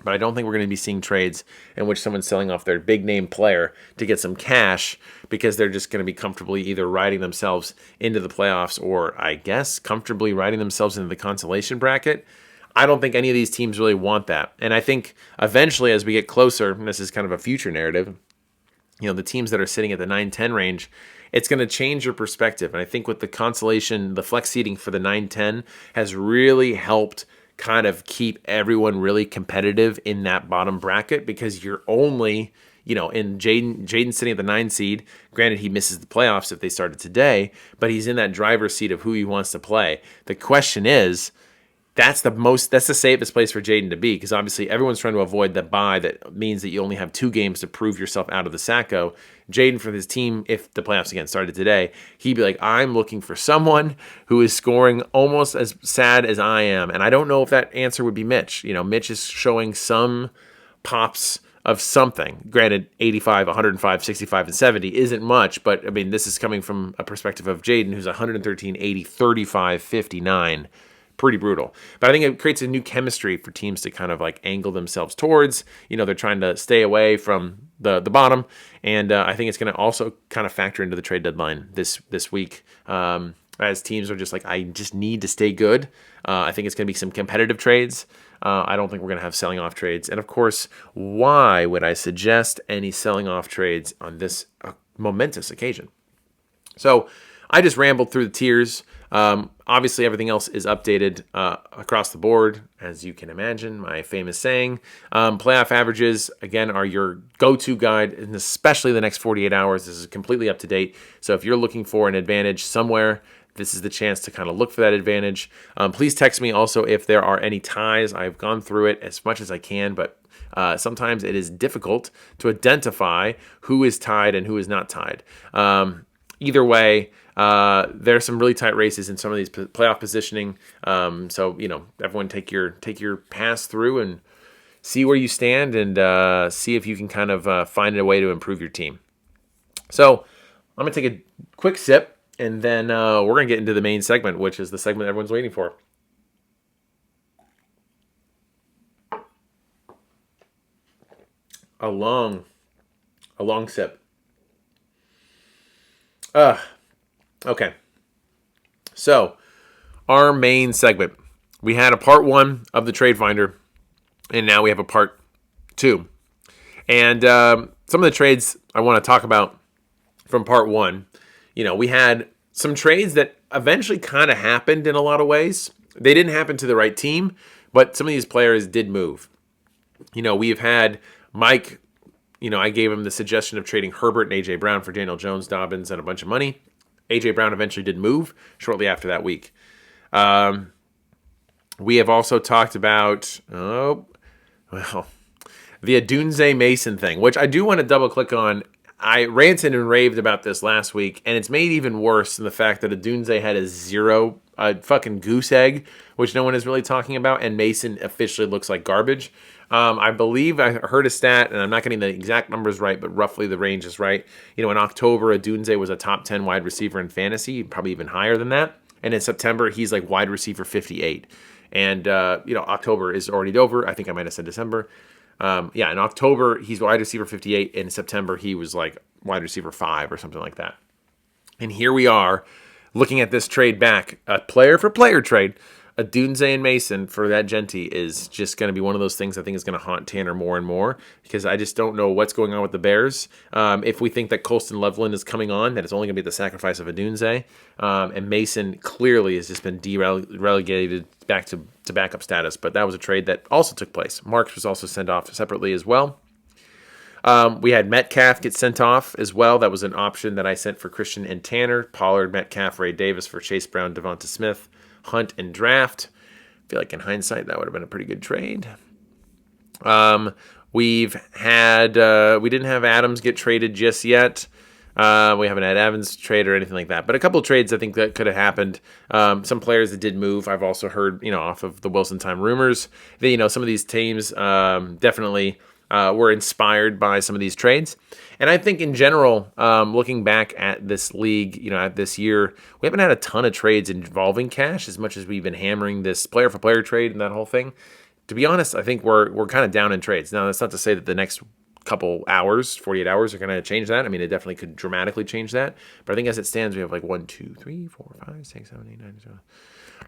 But I don't think we're going to be seeing trades in which someone's selling off their big name player to get some cash because they're just going to be comfortably either riding themselves into the playoffs or, I guess, comfortably riding themselves into the consolation bracket. I don't think any of these teams really want that. And I think eventually as we get closer, and this is kind of a future narrative, the teams that are sitting at the 9-10 range, it's going to change your perspective. And I think with the consolation, the flex seeding for the 9-10 has really helped kind of keep everyone really competitive in that bottom bracket because you're only, in Jaden sitting at the 9 seed. Granted, he misses the playoffs if they started today, but he's in that driver's seat of who he wants to play. The question is, that's the safest place for Jaden to be because obviously everyone's trying to avoid the bye that means that you only have 2 games to prove yourself out of the Sacco. Jaden, for his team, if the playoffs again started today, he'd be like, I'm looking for someone who is scoring almost as sad as I am. And I don't know if that answer would be Mitch. Mitch is showing some pops of something. Granted, 85, 105, 65, and 70 isn't much, but I mean, this is coming from a perspective of Jaden, who's 113, 80, 35, 59. Pretty brutal. But I think it creates a new chemistry for teams to kind of like angle themselves towards. They're trying to stay away from the bottom. And I think it's going to also kind of factor into the trade deadline this week. As teams are just like, I just need to stay good. I think it's going to be some competitive trades. I don't think we're going to have selling off trades. And of course, why would I suggest any selling off trades on this momentous occasion? So I just rambled through the tiers. Obviously, everything else is updated across the board, as you can imagine, my famous saying. Playoff averages, again, are your go-to guide, and especially the next 48 hours. This is completely up to date. So if you're looking for an advantage somewhere, this is the chance to kind of look for that advantage. Please text me also if there are any ties. I've gone through it as much as I can, but sometimes it is difficult to identify who is tied and who is not tied. Either way, there's some really tight races in some of these playoff positioning. So everyone take your pass through and see where you stand and see if you can kind of find a way to improve your team. So I'm gonna take a quick sip. And then we're going to get into the main segment, which is the segment everyone's waiting for. A long sip. Okay. So, our main segment. We had a part 1 of the Trade Finder, and now we have a part 2. And some of the trades I want to talk about from part 1. We had some trades that eventually kind of happened in a lot of ways. They didn't happen to the right team, but some of these players did move. We've had Mike, I gave him the suggestion of trading Herbert and A.J. Brown for Daniel Jones, Dobbins, and a bunch of money. A.J. Brown eventually did move shortly after that week. We have also talked about, the Odunze Mason thing, which I do want to double click on. I ranted and raved about this last week, and it's made even worse in the fact that Odunze had a fucking goose egg, which no one is really talking about, and Mason officially looks like garbage. I believe I heard a stat, and I'm not getting the exact numbers right, but roughly the range is right. In October, Odunze was a top 10 wide receiver in fantasy, probably even higher than that. And in September, he's like wide receiver 58. And, October is already over. I think I might have said December. In October, he's wide receiver 58. In September, he was like wide receiver 5 or something like that. And here we are looking at this trade back, a player-for-player trade. Odunze and Mason for that Genti is just going to be one of those things I think is going to haunt Tanner more and more because I just don't know what's going on with the Bears. If we think that Colston Loveland is coming on, that it's only going to be the sacrifice of Odunze. And Mason clearly has just been relegated back to backup status. But that was a trade that also took place. Marks was also sent off separately as well. We had Metcalf get sent off as well. That was an option that I sent for Christian and Tanner. Pollard, Metcalf, Ray Davis for Chase Brown, Devonta Smith, Hunt, and Draft. I feel like in hindsight that would have been a pretty good trade. We didn't have Adams get traded just yet. We haven't had Evans trade or anything like that. But a couple of trades I think that could have happened. Some players that did move. I've also heard, off of the Wilson time rumors that, some of these teams definitely were inspired by some of these trades. And I think in general, looking back at this league, at this year, we haven't had a ton of trades involving cash as much as we've been hammering this player-for-player trade and that whole thing. To be honest, I think we're kind of down in trades. Now, that's not to say that the next couple hours, 48 hours, are going to change that. I mean, it definitely could dramatically change that. But I think as it stands, we have like 1, 2, 3, 4, 5, 6, 7, 8, 9, 10,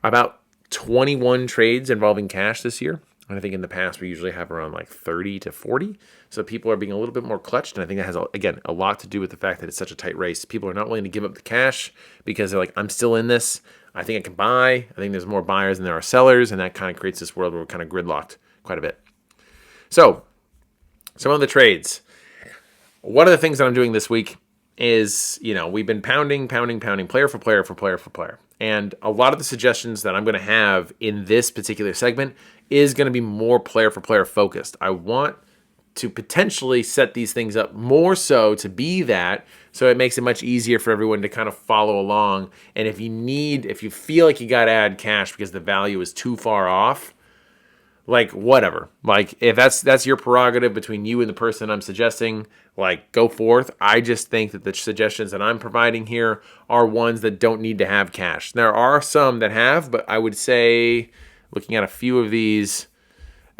about 21 trades involving cash this year. And I think in the past, we usually have around like 30 to 40. So people are being a little bit more clutched. And I think that has, again, a lot to do with the fact that it's such a tight race. People are not willing to give up the cash because they're like, I'm still in this. I think I can buy. I think there's more buyers than there are sellers. And that kind of creates this world where we're kind of gridlocked quite a bit. So some of the trades. One of the things that I'm doing this week is, we've been pounding, player for player. And a lot of the suggestions that I'm going to have in this particular segment is going to be more player for player focused. I want to potentially set these things up more so to be that, so it makes it much easier for everyone to kind of follow along. And if you feel like you got to add cash because the value is too far off, like whatever. Like if that's your prerogative between you and the person I'm suggesting, like go forth. I just think that the suggestions that I'm providing here are ones that don't need to have cash. There are some that have, but I would say, looking at a few of these,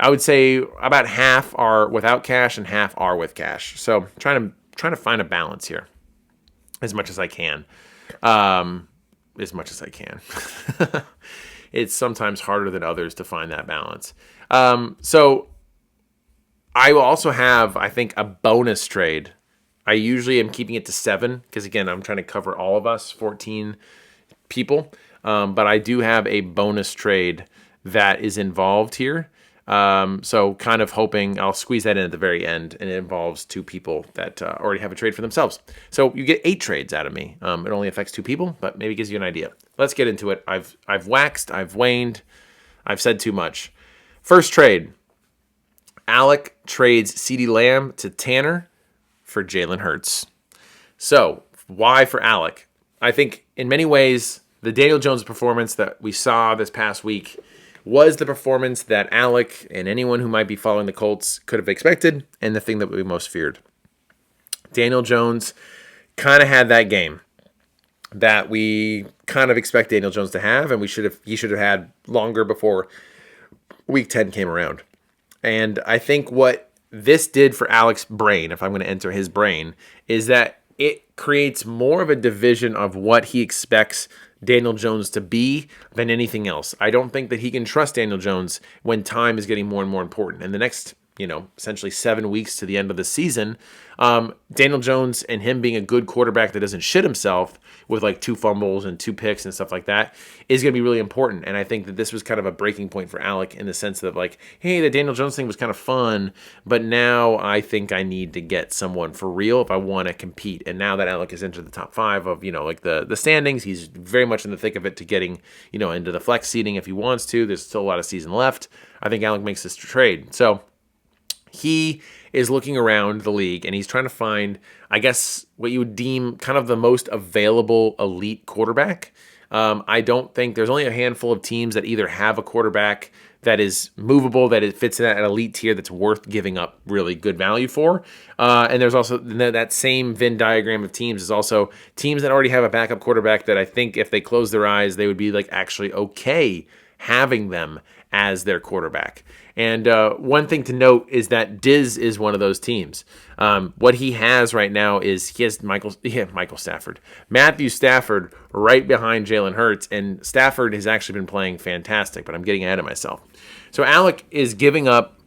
I would say about half are without cash and half are with cash. So trying to find a balance here as much as I can. As much as I can. It's sometimes harder than others to find that balance. So I will also have, I think, a bonus trade. I usually am keeping it to 7 because, again, I'm trying to cover all of us, 14 people. But I do have a bonus trade that is involved here. So kind of hoping I'll squeeze that in at the very end, and it involves 2 people that already have a trade for themselves. So you get 8 trades out of me. It only affects 2 people, but maybe gives you an idea. Let's get into it. I've waxed, I've waned, I've said too much. First trade. Alec trades CeeDee Lamb to Tanner for Jalen Hurts. So why for Alec? I think in many ways, the Daniel Jones performance that we saw this past week was the performance that Alec and anyone who might be following the Colts could have expected, and the thing that we most feared. Daniel Jones kind of had that game that we kind of expect Daniel Jones to have, and he should have had longer before Week 10 came around. And I think what this did for Alec's brain, if I'm going to enter his brain, is that it creates more of a division of what he expects Daniel Jones to be than anything else. I don't think that he can trust Daniel Jones when time is getting more and more important. And the next, essentially 7 weeks to the end of the season, Daniel Jones and him being a good quarterback that doesn't shit himself with like 2 fumbles and 2 picks and stuff like that is going to be really important. And I think that this was kind of a breaking point for Alec in the sense of like, hey, the Daniel Jones thing was kind of fun, but now I think I need to get someone for real if I want to compete. And now that Alec has entered the top 5 of, like the standings, he's very much in the thick of it to getting, into the flex seating if he wants to. There's still a lot of season left. I think Alec makes this trade. So he is looking around the league and he's trying to find, I guess, what you would deem kind of the most available elite quarterback. I don't think there's only a handful of teams that either have a quarterback that is movable, that it fits in that elite tier that's worth giving up really good value for. And there's also that same Venn diagram of teams is also teams that already have a backup quarterback that I think if they close their eyes, they would be like actually okay having them as their quarterback. And one thing to note is that Diz is one of those teams. What he has right now is he has Matthew Stafford right behind Jalen Hurts, and Stafford has actually been playing fantastic, but I'm getting ahead of myself. So Alec is giving up,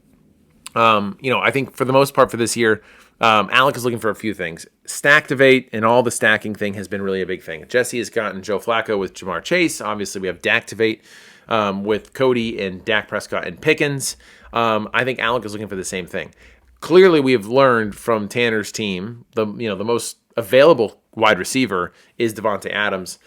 I think for the most part for this year, Alec is looking for a few things. Stacktivate and all the stacking thing has been really a big thing. Jesse has gotten Joe Flacco with Jamar Chase. Obviously, we have Dactivate with Cody and Dak Prescott and Pickens. I think Alec is looking for the same thing. Clearly, we have learned from Tanner's team, the most available wide receiver is Devonta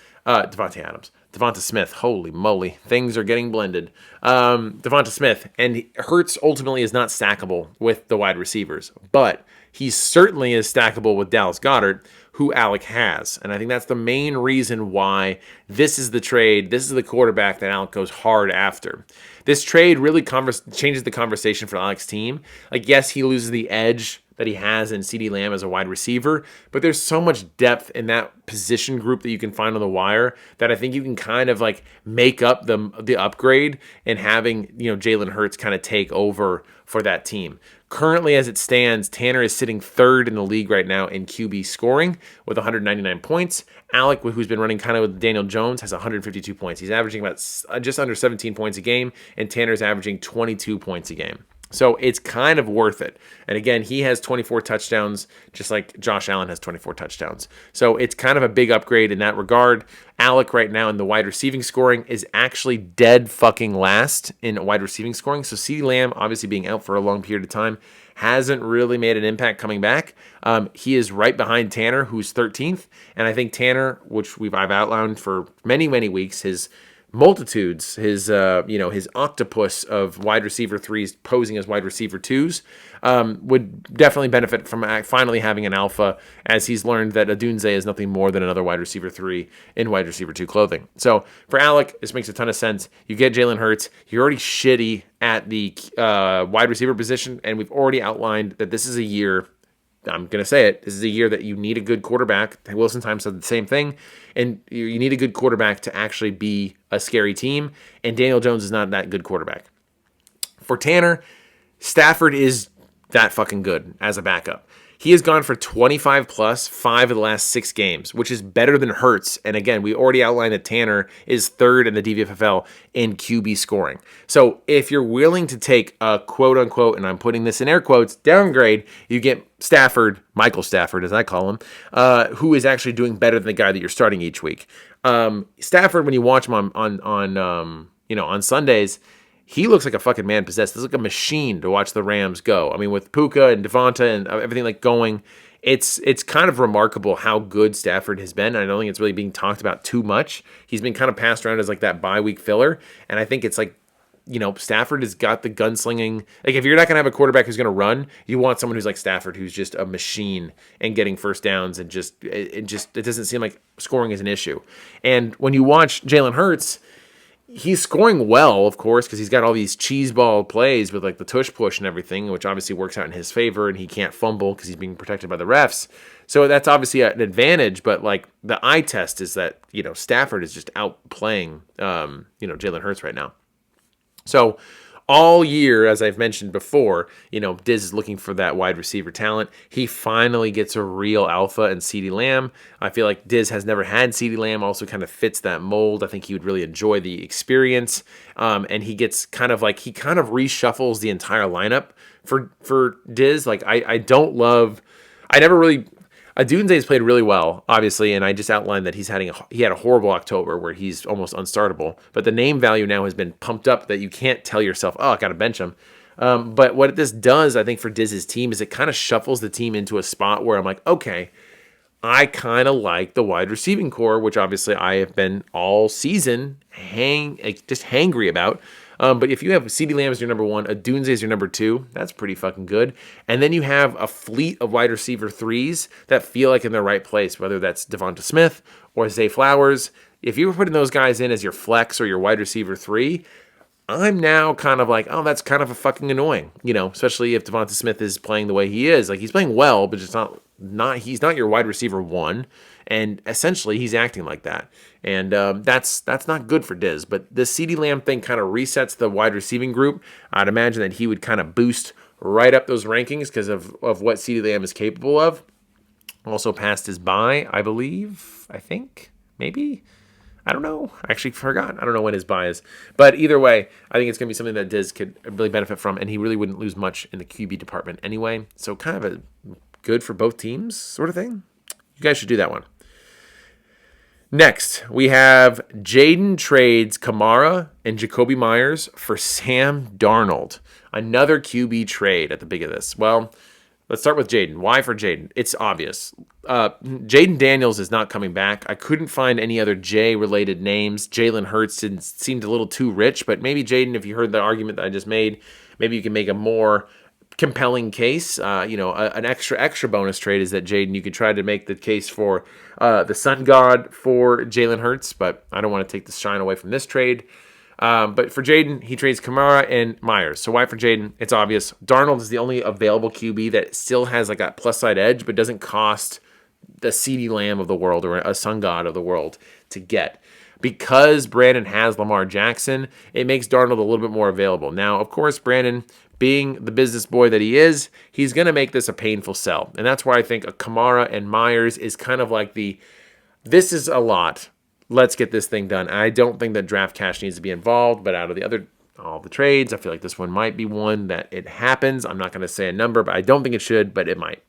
Smith. Holy moly, things are getting blended. Devonta Smith, and Hurts ultimately is not stackable with the wide receivers, but he certainly is stackable with Dallas Goedert, who Alec has. And I think that's the main reason why this is the trade. This is the quarterback that Alec goes hard after. This trade really changes the conversation for Alec's team. Like, yes, he loses the edge that he has in CeeDee Lamb as a wide receiver, but there's so much depth in that position group that you can find on the wire that I think you can kind of like make up the upgrade and having, Jalen Hurts kind of take over for that team. Currently, as it stands, Tanner is sitting 3rd in the league right now in QB scoring with 199 points. Alec, who's been running kind of with Daniel Jones, has 152 points. He's averaging about just under 17 points a game, and Tanner's averaging 22 points a game. So it's kind of worth it. And again, he has 24 touchdowns, just like Josh Allen has 24 touchdowns. So it's kind of a big upgrade in that regard. Alec right now in the wide receiving scoring is actually dead fucking last in wide receiving scoring. So CeeDee Lamb, obviously being out for a long period of time, hasn't really made an impact coming back. He is right behind Tanner, who's 13th. And I think Tanner, which I've outlined for many, many weeks, his multitudes, his octopus of wide receiver threes posing as wide receiver twos, would definitely benefit from finally having an alpha, as he's learned that Odunze is nothing more than another wide receiver three in wide receiver two clothing. So for Alec, this makes a ton of sense. You get Jalen Hurts. You're already shitty at the wide receiver position, and we've already outlined that this is a year. I'm going to say it. This is a year that you need a good quarterback. Wilson Time said the same thing. And you need a good quarterback to actually be a scary team. And Daniel Jones is not that good quarterback. For Tanner, Stafford is that fucking good as a backup. He has gone for 25 plus 5 of the last 6 games, which is better than Hurts. And again, we already outlined that Tanner is third in the DVFFL in QB scoring. So if you're willing to take a quote unquote, and I'm putting this in air quotes, downgrade, you get Stafford, Michael Stafford as I call him, who is actually doing better than the guy that you're starting each week. Stafford, when you watch him on Sundays, he looks like a fucking man possessed. This is like a machine to watch the Rams go. I mean, with Puka and Devonta and everything like going, it's kind of remarkable how good Stafford has been. I don't think it's really being talked about too much. He's been kind of passed around as like that bye week filler, and I think it's like, Stafford has got the gunslinging. Like, if you're not going to have a quarterback who's going to run, you want someone who's like Stafford, who's just a machine and getting first downs, and it doesn't seem like scoring is an issue. And when you watch Jalen Hurts, he's scoring well, of course, because he's got all these cheeseball plays with like the tush push and everything, which obviously works out in his favor, and he can't fumble because he's being protected by the refs. So that's obviously an advantage, but like the eye test is that, Stafford is just outplaying, Jalen Hurts right now. So all year, as I've mentioned before, Diz is looking for that wide receiver talent. He finally gets a real alpha in CeeDee Lamb. I feel like Diz has never had CeeDee Lamb, also kind of fits that mold. I think he would really enjoy the experience. And he gets kind of reshuffles the entire lineup for Diz. Like, Odunze's played really well, obviously, and I just outlined that he had a horrible October where he's almost unstartable. But the name value now has been pumped up that you can't tell yourself, oh, I got to bench him. But what this does, I think, for Diz's team is it kind of shuffles the team into a spot where I'm like, okay, I kind of like the wide receiving core, which obviously I have been all season just hangry about. But if you have CeeDee Lamb as your number 1, Odunze as your number 2, that's pretty fucking good. And then you have a fleet of wide receiver 3s that feel like in the right place, whether that's Devonta Smith or Zay Flowers. If you were putting those guys in as your flex or your wide receiver 3, I'm now kind of like, oh, that's kind of a fucking annoying, especially if Devonta Smith is playing the way he is. Like, he's playing well, but it's he's not your wide receiver 1. And essentially, he's acting like that. And that's not good for Diz. But the CeeDee Lamb thing kind of resets the wide receiving group. I'd imagine that he would kind of boost right up those rankings because of what CeeDee Lamb is capable of. Also passed his bye, I think, maybe. I don't know. I actually forgot. I don't know when his bye is. But either way, I think it's going to be something that Diz could really benefit from, and he really wouldn't lose much in the QB department anyway. So kind of a good for both teams sort of thing. You guys should do that one. Next, we have Jaden trades Kamara and Jacoby Myers for Sam Darnold. Another QB trade at the beginning of this. Well, let's start with Jaden. Why for Jaden? It's obvious. Jaden Daniels is not coming back. I couldn't find any other J-related names. Jalen Hurts seemed a little too rich, but maybe Jaden, if you heard the argument that I just made, maybe you can make a more compelling case. An extra bonus trade is that Jaden, you could try to make the case for the Sun God for Jalen Hurts, but I don't want to take the shine away from this trade. But for Jaden, he trades Kamara and Myers. So why for Jaden? It's obvious. Darnold is the only available QB that still has like a plus side edge, but doesn't cost the CeeDee Lamb of the world or a Sun God of the world to get. Because Brandon has Lamar Jackson, it makes Darnold a little bit more available. Now, of course, Brandon, being the business boy that he is, he's going to make this a painful sell. And that's why I think a Kamara and Myers is kind of like this is a lot. Let's get this thing done. I don't think that draft cash needs to be involved, but out of all the trades, I feel like this one might be one that it happens. I'm not going to say a number, but I don't think it should, but it might.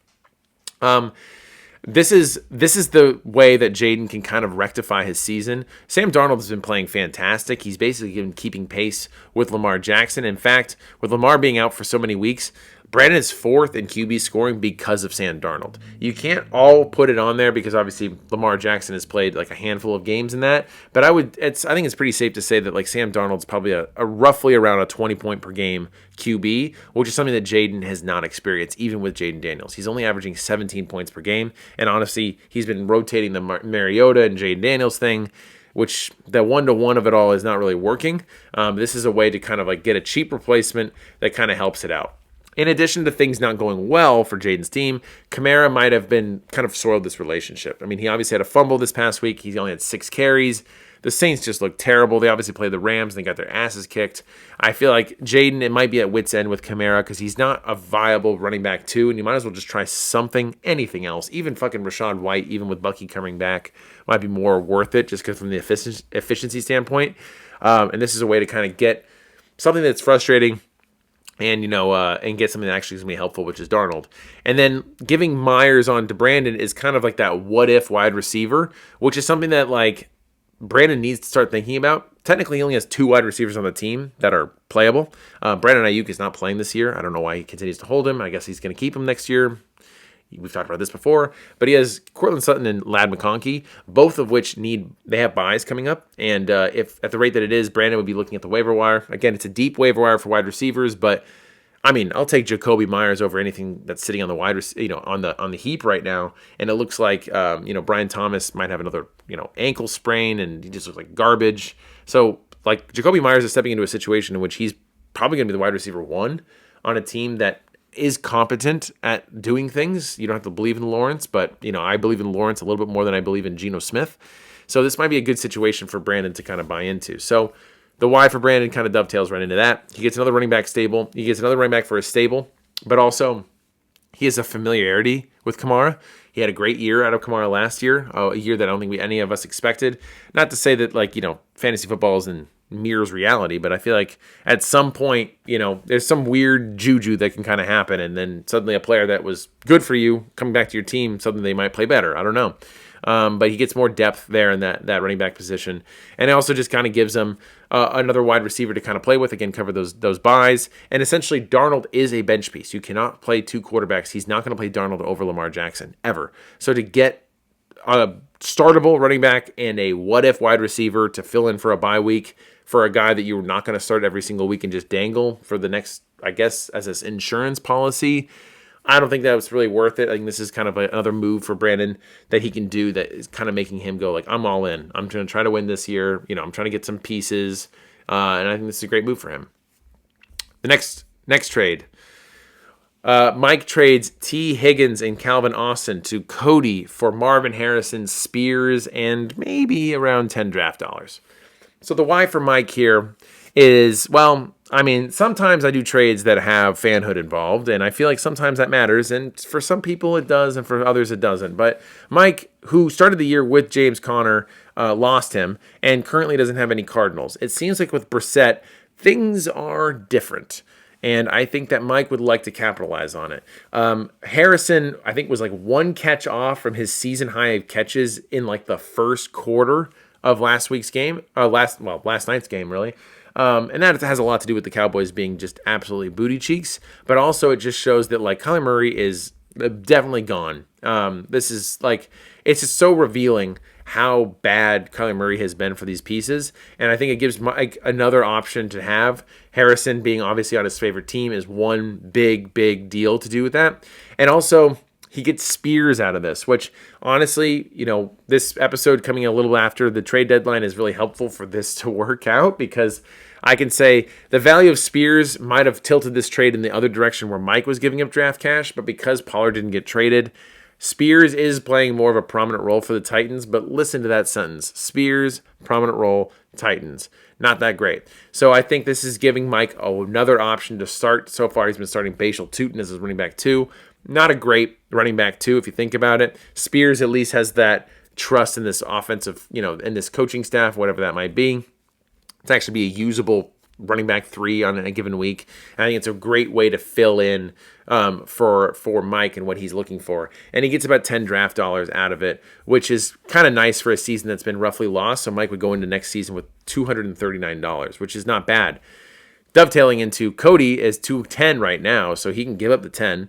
This is the way that Jaden can kind of rectify his season. Sam Darnold has been playing fantastic. He's basically been keeping pace with Lamar Jackson. In fact, with Lamar being out for so many weeks, Brandon is fourth in QB scoring because of Sam Darnold. You can't all put it on there because obviously Lamar Jackson has played like a handful of games in that. But I think it's pretty safe to say that like Sam Darnold's probably a roughly around a 20 point per game QB, which is something that Jaden has not experienced, even with Jaden Daniels. He's only averaging 17 points per game. And honestly, he's been rotating the Mariota and Jaden Daniels thing, which the one-to-one of it all is not really working. This is a way to kind of like get a cheap replacement that kind of helps it out. In addition to things not going well for Jaden's team, Kamara might have been kind of soiled this relationship. I mean, he obviously had a fumble this past week. He only had 6 carries. The Saints just looked terrible. They obviously played the Rams and they got their asses kicked. I feel like Jaden, it might be at wit's end with Kamara because he's not a viable running back too, and you might as well just try something, anything else. Even fucking Rachaad White, even with Bucky coming back, might be more worth it just because from the efficiency standpoint. And this is a way to kind of get something that's frustrating and and get something that actually is going to be helpful, which is Darnold. And then giving Myers on to Brandon is kind of like that what-if wide receiver, which is something that, like, Brandon needs to start thinking about. Technically, he only has 2 wide receivers on the team that are playable. Brandon Ayuk is not playing this year. I don't know why he continues to hold him. I guess he's going to keep him next year. We've talked about this before. But he has Cortland Sutton and Ladd McConkey, both of which they have buys coming up. And if at the rate that it is, Brandon would be looking at the waiver wire. Again, it's a deep waiver wire for wide receivers, but I mean, I'll take Jacoby Myers over anything that's sitting on the on the heap right now. And it looks like Brian Thomas might have another ankle sprain, and he just looks like garbage. So like Jacoby Myers is stepping into a situation in which he's probably going to be the wide receiver 1 on a team that is competent at doing things. You don't have to believe in Lawrence, but I believe in Lawrence a little bit more than I believe in Geno Smith. So this might be a good situation for Brandon to kind of buy into. So the why for Brandon kind of dovetails right into that. He gets another running back stable. He gets another running back for his stable, but also he has a familiarity with Kamara. He had a great year out of Kamara last year, a year that I don't think any of us expected. Not to say that fantasy football is in mirrors reality, but I feel like at some point, there's some weird juju that can kind of happen, and then suddenly a player that was good for you coming back to your team, suddenly they might play better. I don't know. But he gets more depth there in that running back position. And it also just kind of gives him another wide receiver to kind of play with, again, cover those buys. And essentially, Darnold is a bench piece. You cannot play 2 quarterbacks. He's not going to play Darnold over Lamar Jackson, ever. So to get a startable running back and a what-if wide receiver to fill in for a bye week for a guy that you're not going to start every single week and just dangle for the next, I guess, as this insurance policy, I don't think that was really worth it. I think this is kind of another move for Brandon that he can do that is kind of making him go like, I'm all in. I'm going to try to win this year. I'm trying to get some pieces. And I think this is a great move for him. The next trade. Mike trades T. Higgins and Calvin Austin to Cody for Marvin Harrison, Spears, and maybe around 10 draft dollars. So the why for Mike here is, well, I mean, sometimes I do trades that have fanhood involved, and I feel like sometimes that matters, and for some people it does, and for others it doesn't. But Mike, who started the year with James Conner, lost him, and currently doesn't have any Cardinals. It seems like with Brissett, things are different, and I think that Mike would like to capitalize on it. Harrison, I think, was like 1 catch off from his season high of catches in like the first quarter of last night's game, really. And that has a lot to do with the Cowboys being just absolutely booty cheeks, but also it just shows that like Kyler Murray is definitely gone. This is like, it's just so revealing how bad Kyler Murray has been for these pieces. And I think it gives Mike another option to have. Harrison being obviously on his favorite team is one big deal to do with that. And also, he gets Spears out of this, which honestly, this episode coming a little after the trade deadline is really helpful for this to work out, because I can say the value of Spears might have tilted this trade in the other direction where Mike was giving up draft cash, but because Pollard didn't get traded, Spears is playing more of a prominent role for the Titans. But listen to that sentence: Spears, prominent role, Titans. Not that great. So I think this is giving Mike another option to start. So far, he's been starting Bashal Tutin as his running back 2. Not a great running back 2 if you think about it. Spears at least has that trust in this offensive, in this coaching staff, whatever that might be. It's actually be a usable running back 3 on a given week. And I think it's a great way to fill in for Mike and what he's looking for. And he gets about 10 draft dollars out of it, which is kind of nice for a season that's been roughly lost. So Mike would go into next season with $239, which is not bad. dovetailing into Cody is 210 right now, so he can give up the 10.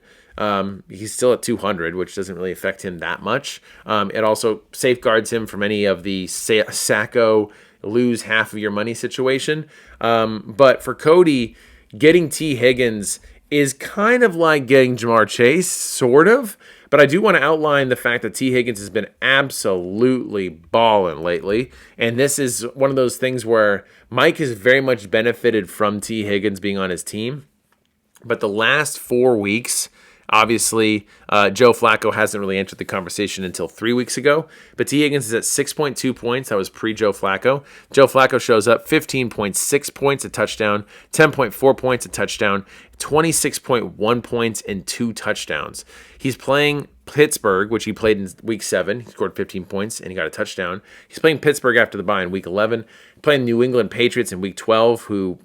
He's still at 200, which doesn't really affect him that much. It also safeguards him from any of the Sacco lose half of your money situation. But for Cody, getting T. Higgins is kind of like getting Jamar Chase, sort of. But I do want to outline the fact that T. Higgins has been absolutely balling lately. And this is one of those things where Mike has very much benefited from T. Higgins being on his team. But the last 4 weeks, obviously, Joe Flacco hasn't really entered the conversation until 3 weeks ago. But T. Higgins is at 6.2 points. That was pre-Joe Flacco. Joe Flacco shows up 15.6 points, a touchdown, 10.4 points, a touchdown, 26.1 points, and 2 touchdowns. He's playing Pittsburgh, which he played in week 7. He scored 15 points, and he got a touchdown. He's playing Pittsburgh after the bye in week 11. Playing New England Patriots in week 12, who,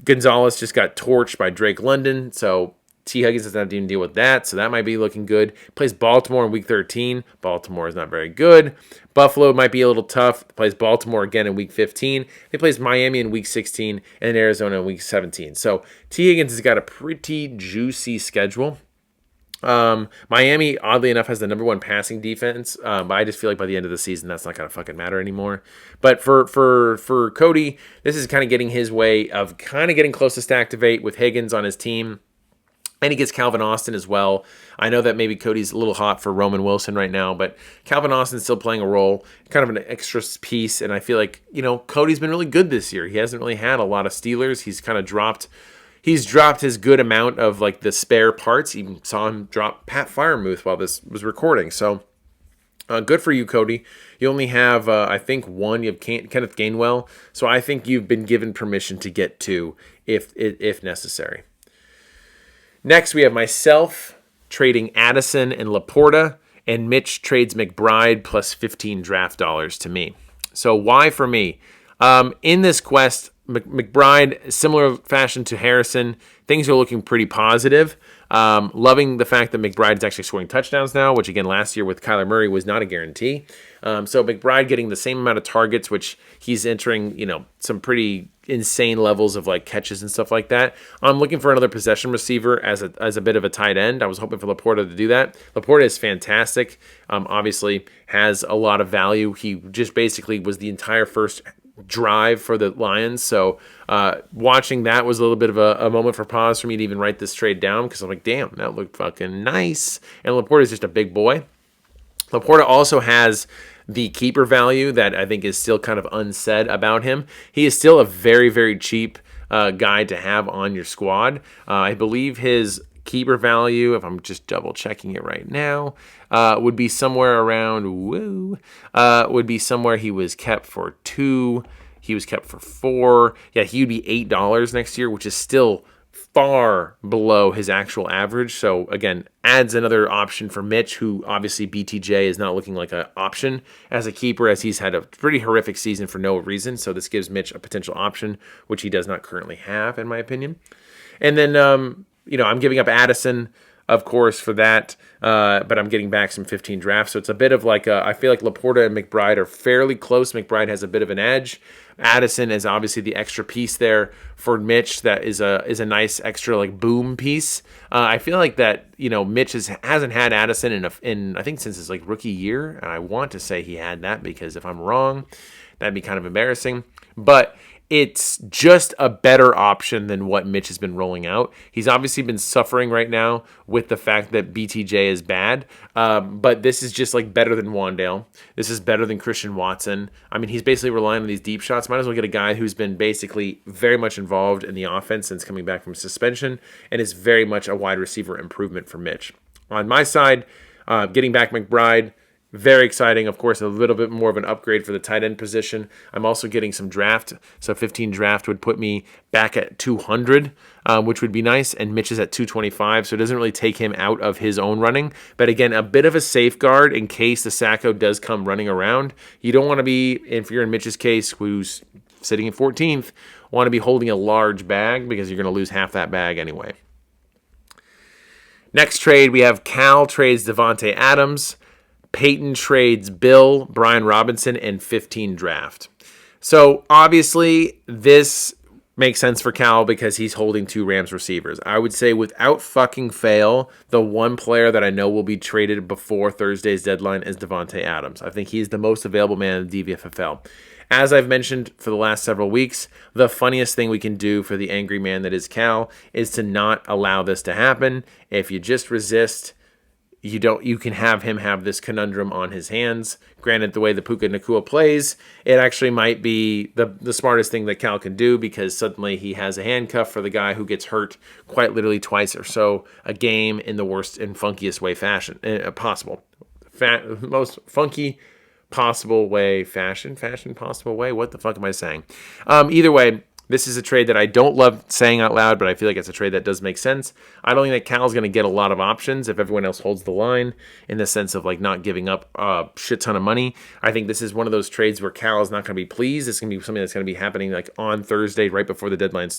Gonzalez just got torched by Drake London, so T. Higgins doesn't have to even deal with that, so that might be looking good. Plays Baltimore in week 13. Baltimore is not very good. Buffalo might be a little tough. Plays Baltimore again in week 15. He plays Miami in week 16 and Arizona in week 17. So T. Higgins has got a pretty juicy schedule. Miami, oddly enough, has the number 1 passing defense, but I just feel like by the end of the season, that's not going to fucking matter anymore. But for Cody, this is kind of getting his way of kind of getting close to Stacktivate with Higgins on his team. And he gets Calvin Austin as well. I know that maybe Cody's a little hot for Roman Wilson right now, but Calvin Austin's still playing a role, kind of an extra piece. And I feel like, Cody's been really good this year. He hasn't really had a lot of Steelers. He's kind of dropped his good amount of like the spare parts. Even saw him drop Pat Freiermuth while this was recording. So good for you, Cody. You only have, I think, 1. You have Kenneth Gainwell. So I think you've been given permission to get 2 if necessary. Next, we have myself trading Addison and Laporta, and Mitch trades McBride plus 15 draft dollars to me. So why for me? In this quest, McBride, similar fashion to Harrison, things are looking pretty positive. Loving the fact that McBride is actually scoring touchdowns now, which again last year with Kyler Murray was not a guarantee. So McBride getting the same amount of targets, which he's entering, some pretty insane levels of like catches and stuff like that. I'm looking for another possession receiver as a bit of a tight end. I was hoping for Laporta to do that. Laporta is fantastic. Obviously has a lot of value. He just basically was the entire first drive for the Lions. So watching that was a little bit of a moment for pause for me to even write this trade down, because I'm like, damn, that looked fucking nice. And Laporta is just a big boy. Laporta also has the keeper value that I think is still kind of unsaid about him. He is still a very, very cheap guy to have on your squad. I believe his keeper value, if I'm just double checking it right now, would be somewhere around, would be somewhere he was kept for 2. He was kept for 4. Yeah, he would be $8 next year, which is still far below his actual average. So again, adds another option for Mitch, who obviously BTJ is not looking like an option as a keeper, as he's had a pretty horrific season for no reason. So this gives Mitch a potential option, which he does not currently have, in my opinion. And then, I'm giving up Addison, of course, for that, but I'm getting back some 15 drafts. So it's a bit of like, I feel like Laporta and McBride are fairly close. McBride has a bit of an edge. Addison is obviously the extra piece there for Mitch. That is a nice extra like boom piece. I feel like that, Mitch hasn't had Addison in I think since his like rookie year. And I want to say he had that, because if I'm wrong, that'd be kind of embarrassing. But it's just a better option than what Mitch has been rolling out. He's obviously been suffering right now with the fact that BTJ is bad, but this is just like better than Wandale. This is better than Christian Watson. I mean, he's basically relying on these deep shots. Might as well get a guy who's been basically very much involved in the offense since coming back from suspension, and is very much a wide receiver improvement for Mitch. On my side, getting back McBride, very exciting. Of course, a little bit more of an upgrade for the tight end position. I'm also getting some draft. So 15 draft would put me back at 200, which would be nice. And Mitch is at 225, so it doesn't really take him out of his own running. But again, a bit of a safeguard in case the Sacco does come running around. You don't want to be, if you're in Mitch's case, who's sitting in 14th, want to be holding a large bag, because you're going to lose half that bag anyway. Next trade, we have Cal trades Devontae Adams. Peyton trades Bill, Brian Robinson, and 15 draft. So obviously this makes sense for Cal because he's holding 2 Rams receivers. I would say without fucking fail, the one player that I know will be traded before Thursday's deadline is Davante Adams. I think he's the most available man in the DVFFL. As I've mentioned for the last several weeks, the funniest thing we can do for the angry man that is Cal is to not allow this to happen. If you just resist, you can have him have this conundrum on his hands. Granted, the way the Puka Nacua plays, it actually might be the smartest thing that Cal can do, because suddenly he has a handcuff for the guy who gets hurt quite literally twice or so a game in the worst and funkiest way possible. Most funky possible way fashion possible way. What the fuck am I saying? Either way, this is a trade that I don't love saying out loud, but I feel like it's a trade that does make sense. I don't think that Cal's going to get a lot of options if everyone else holds the line, in the sense of like not giving up a shit ton of money. I think this is one of those trades where Cal is not going to be pleased. It's going to be something that's going to be happening like on Thursday, right before the deadline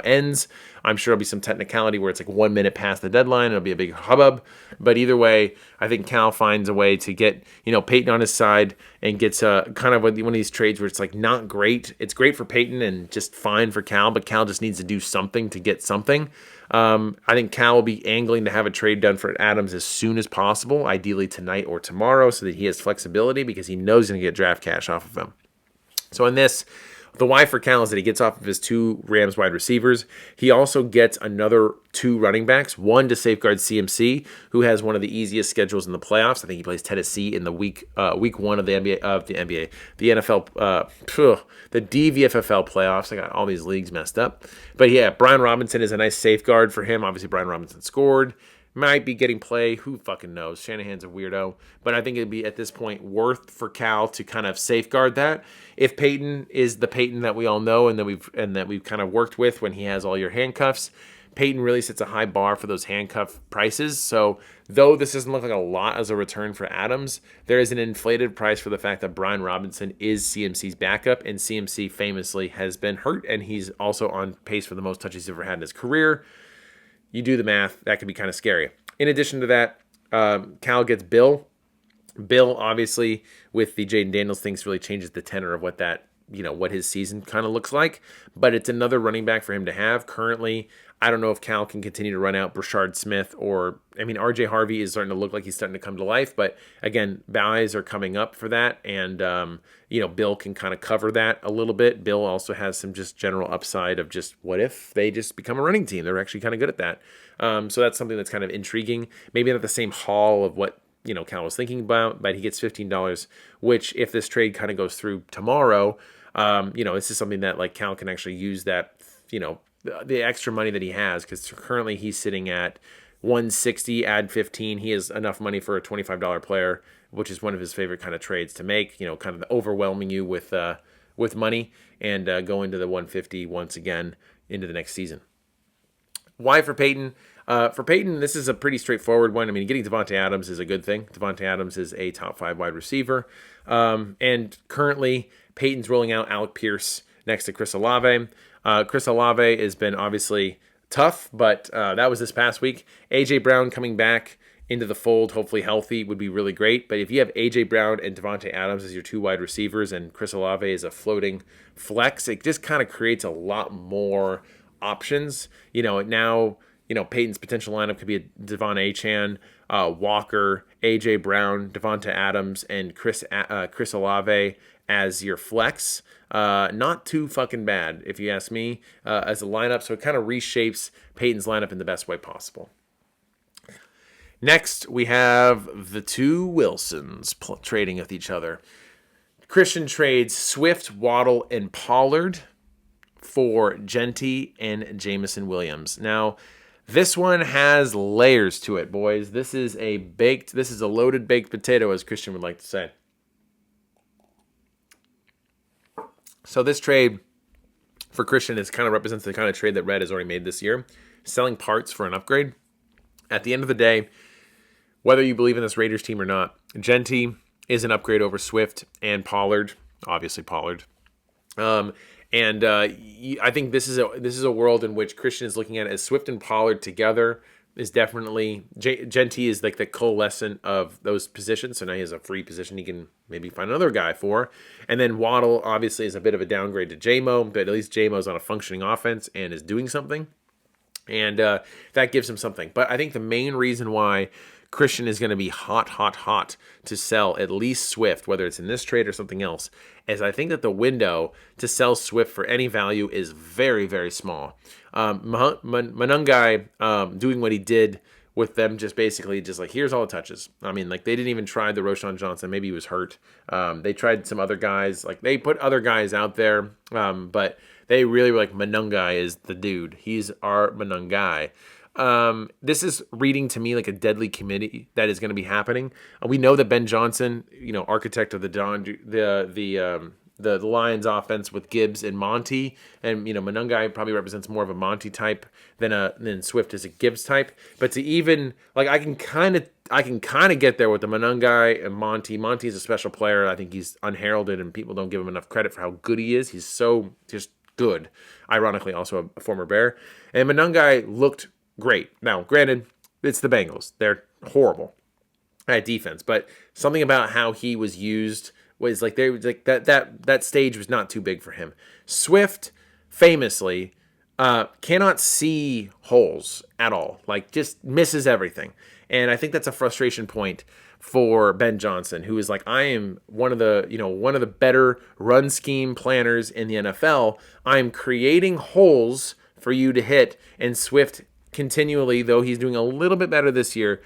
ends. I'm sure it'll be some technicality where it's like 1 minute past the deadline. It'll be a big hubbub. But either way, I think Cal finds a way to get, Peyton on his side, and gets kind of one of these trades where it's like not great. It's great for Peyton and just fine for Cal, but Cal just needs to do something to get something. I think Cal will be angling to have a trade done for Adams as soon as possible, ideally tonight or tomorrow, so that he has flexibility, because he knows he's going to get draft cash off of him. So in this, the why for Cal is that he gets off of his 2 Rams wide receivers. He also gets another 2 running backs, one to safeguard CMC, who has one of the easiest schedules in the playoffs. I think he plays Tennessee in the week 1 of the NFL, the DVFFL playoffs. I got all these leagues messed up. But yeah, Brian Robinson is a nice safeguard for him. Obviously, Brian Robinson scored. Might be getting play. Who fucking knows? Shanahan's a weirdo. But I think it'd be at this point worth for Cal to kind of safeguard that. If Peyton is the Peyton that we all know and that we've kind of worked with when he has all your handcuffs, Peyton really sets a high bar for those handcuff prices. So though this doesn't look like a lot as a return for Adams, there is an inflated price for the fact that Brian Robinson is CMC's backup, and CMC famously has been hurt, and he's also on pace for the most touches he's ever had in his career. You do the math, that could be kind of scary. In addition to that, Cal gets Bill. Bill, obviously, with the Jaden Daniels things, really changes the tenor of what his season kind of looks like. But it's another running back for him to have. Currently, I don't know if Cal can continue to run out Brashard Smith RJ Harvey is starting to look like he's starting to come to life. But again, buys are coming up for that. And, Bill can kind of cover that a little bit. Bill also has some just general upside of just what if they just become a running team? They're actually kind of good at that. So that's something that's kind of intriguing. Maybe not the same haul of what Cal was thinking about, but he gets $15, which if this trade kind of goes through tomorrow, this is something that like Cal can actually use that, the extra money that he has, because currently he's sitting at 160, add 15. He has enough money for a $25 player, which is one of his favorite kind of trades to make, kind of overwhelming you with money, and go into the 150 once again into the next season. Why for Peyton? For Peyton, this is a pretty straightforward one. I mean, getting Davante Adams is a good thing. Davante Adams is a top 5 wide receiver. And currently, Peyton's rolling out Alec Pierce next to Chris Olave. Chris Olave has been obviously tough, but that was this past week. A.J. Brown coming back into the fold, hopefully healthy, would be really great. But if you have A.J. Brown and Davante Adams as your 2 wide receivers, and Chris Olave is a floating flex, it just kind of creates a lot more options. Now, Peyton's potential lineup could be a Devon Achane, Walker, A.J. Brown, Davante Adams, and Chris Olave as your flex. Not too fucking bad, if you ask me, as a lineup. So it kind of reshapes Peyton's lineup in the best way possible. Next, we have the 2 Wilsons trading with each other. Christian trades Swift, Waddle, and Pollard for Genty and Jameson Williams. Now, this one has layers to it, boys. This is a loaded baked potato, as Christian would like to say. So this trade for Christian kind of represents the kind of trade that Red has already made this year, selling parts for an upgrade. At the end of the day, whether you believe in this Raiders team or not, Genty is an upgrade over Swift and Pollard, obviously Pollard. I think this is a world in which Christian is looking at it as Swift and Pollard together is definitely Genty is like the coalescent of those positions. So now he has a free position he can maybe find another guy for. And then Waddle obviously is a bit of a downgrade to J-Mo, but at least J-Mo's on a functioning offense and is doing something. And that gives him something. But I think the main reason why Christian is going to be hot to sell at least Swift, whether it's in this trade or something else, is I think that the window to sell Swift for any value is very, very small. Monangai doing what he did with them, just basically just like, here's all the touches. I mean, like, they didn't even try the Roschon Johnson. Maybe he was hurt. They tried some other guys. Like, they put other guys out there, but they really were like, Monangai is the dude. He's our Monangai. This is reading to me like a deadly committee that is going to be happening. We know that Ben Johnson, architect of the Lions offense with Gibbs and Monty, and Monangai probably represents more of a Monty type than Swift is a Gibbs type. But to even like, I can kind of get there with the Monangai and Monty. Monty is a special player. I think he's unheralded, and people don't give him enough credit for how good he is. He's so just good. Ironically, also a former Bear. And Monangai looked great. Now, granted, it's the Bengals. They're horrible at defense, but something about how he was used was like that stage was not too big for him. Swift famously cannot see holes at all. Like, just misses everything. And I think that's a frustration point for Ben Johnson, who is like, I am one of the better run scheme planners in the NFL. I'm creating holes for you to hit, and Swift continually, though he's doing a little bit better this year,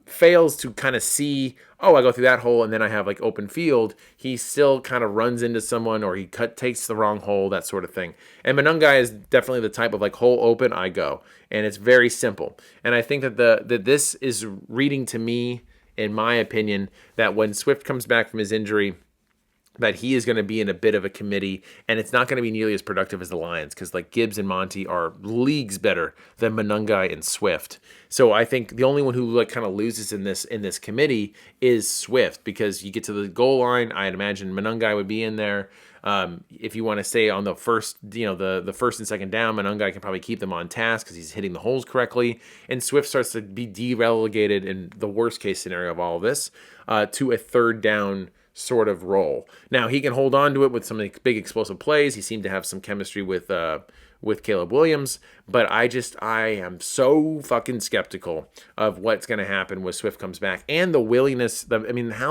fails to kind of see, I go through that hole and then I have like open field. He still kind of runs into someone, or he takes the wrong hole, that sort of thing. And Monangai is definitely the type of like, hole open, I go. And it's very simple. And I think that this is reading to me, in my opinion, that when Swift comes back from his injury, that he is going to be in a bit of a committee, and it's not going to be nearly as productive as the Lions, because like Gibbs and Monty are leagues better than Monangai and Swift. So I think the only one who like kind of loses in this committee is Swift, because you get to the goal line, I'd imagine Monangai would be in there. If you want to stay on the first, the first and second down, Monangai can probably keep them on task because he's hitting the holes correctly, and Swift starts to be de-relegated in the worst case scenario of all of this to a third down sort of role. Now, he can hold on to it with some big explosive plays. He seemed to have some chemistry with Caleb Williams, but I am so fucking skeptical of what's going to happen when Swift comes back, and the willingness, how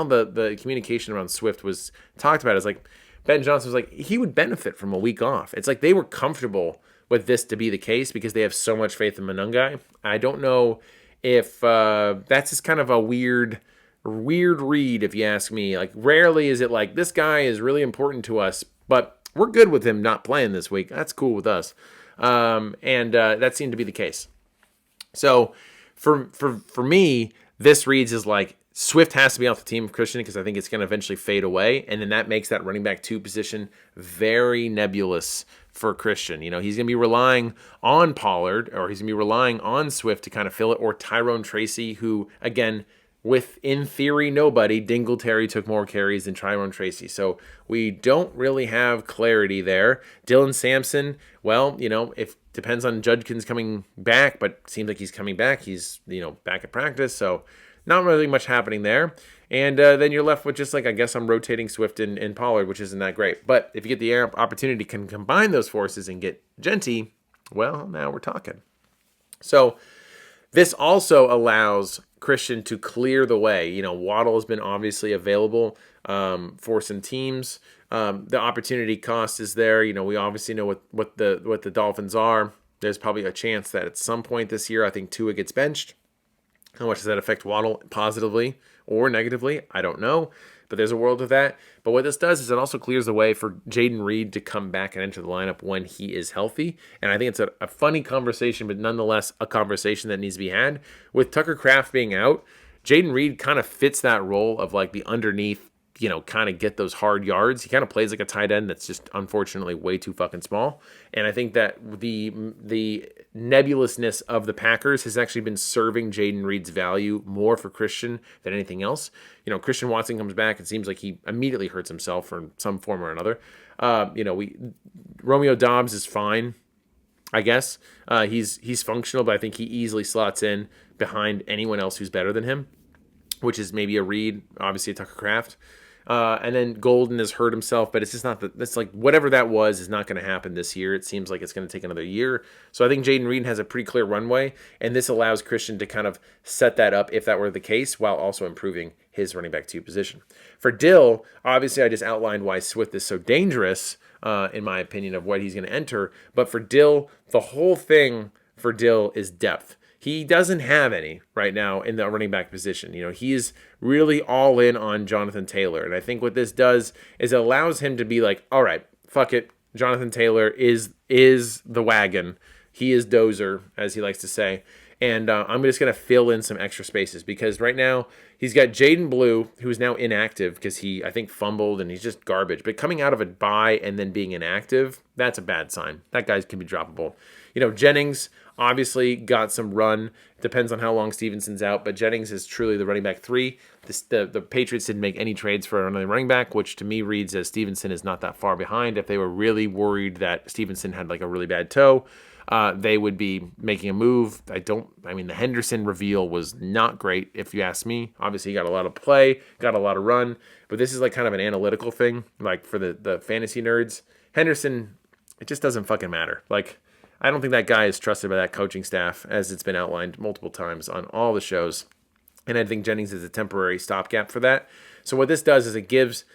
the communication around Swift was talked about is like, Ben Johnson was like, he would benefit from a week off. It's like they were comfortable with this to be the case because they have so much faith in Monangai. I don't know if that's just kind of a weird read, if you ask me. Like, rarely is it like, this guy is really important to us, but we're good with him not playing this week. That's cool with us. And that seemed to be the case. So for me, this reads as like, Swift has to be off the team of Christian, because I think it's going to eventually fade away. And then that makes that running back 2 position very nebulous for Christian. He's going to be relying on Pollard, or he's going to be relying on Swift to kind of fill it, or Tyrone Tracy, who, again, with, in theory, nobody, Dingletary took more carries than Tyrone Tracy. So we don't really have clarity there. Dylan Sampson, well, if depends on Judkins coming back, but seems like he's coming back. He's, back at practice. So not really much happening there. And then you're left with just like, I guess I'm rotating Swift and Pollard, which isn't that great. But if you get the opportunity to combine those forces and get Genty, well, now we're talking. So this also allows Christian to clear the way. Waddle has been obviously available for some teams. The opportunity cost is there. We obviously know what the Dolphins are. There's probably a chance that at some point this year, I think Tua gets benched. How much does that affect Waddle positively or negatively? I don't know, but there's a world of that. But what this does is it also clears the way for Jayden Reed to come back and enter the lineup when he is healthy. And I think it's a funny conversation, but nonetheless a conversation that needs to be had. With Tucker Kraft being out, Jayden Reed kind of fits that role of like the underneath, kind of get those hard yards. He kind of plays like a tight end that's just unfortunately way too fucking small. And I think that the nebulousness of the Packers has actually been serving Jayden Reed's value more for Christian than anything else. Christian Watson comes back, it seems like he immediately hurts himself in some form or another. Romeo Doubs is fine. I guess. He's functional, but I think he easily slots in behind anyone else who's better than him, which is maybe a Reed, obviously a Tucker Kraft. And then Golden has hurt himself, but it's just not that. That's like whatever that was is not going to happen this year. It seems like it's going to take another year. So I think Jaden Reed has a pretty clear runway, and this allows Christian to kind of set that up if that were the case, while also improving his running back 2 position. For Dill, obviously I just outlined why Swift is so dangerous, in my opinion, of what he's going to enter. But for Dill, the whole thing for Dill is depth. He doesn't have any right now in the running back position. He's really all in on Jonathan Taylor. And I think what this does is it allows him to be like, all right, fuck it. Jonathan Taylor is the wagon. He is Dozer, as he likes to say. And I'm just going to fill in some extra spaces because right now he's got Jaden Blue, who is now inactive because he, I think, fumbled and he's just garbage. But coming out of a bye and then being inactive, that's a bad sign. That guy can be droppable. Jennings obviously got some run. Depends on how long Stevenson's out, but Jennings is truly the running back 3. The Patriots didn't make any trades for another running back, which to me reads as Stevenson is not that far behind. If they were really worried that Stevenson had like a really bad toe, they would be making a move. The Henderson reveal was not great, if you ask me. Obviously, he got a lot of play, got a lot of run, but this is like kind of an analytical thing, like for the fantasy nerds. Henderson, it just doesn't fucking matter. Like, I don't think that guy is trusted by that coaching staff, as it's been outlined multiple times on all the shows. And I think Jennings is a temporary stopgap for that. So what this does is it gives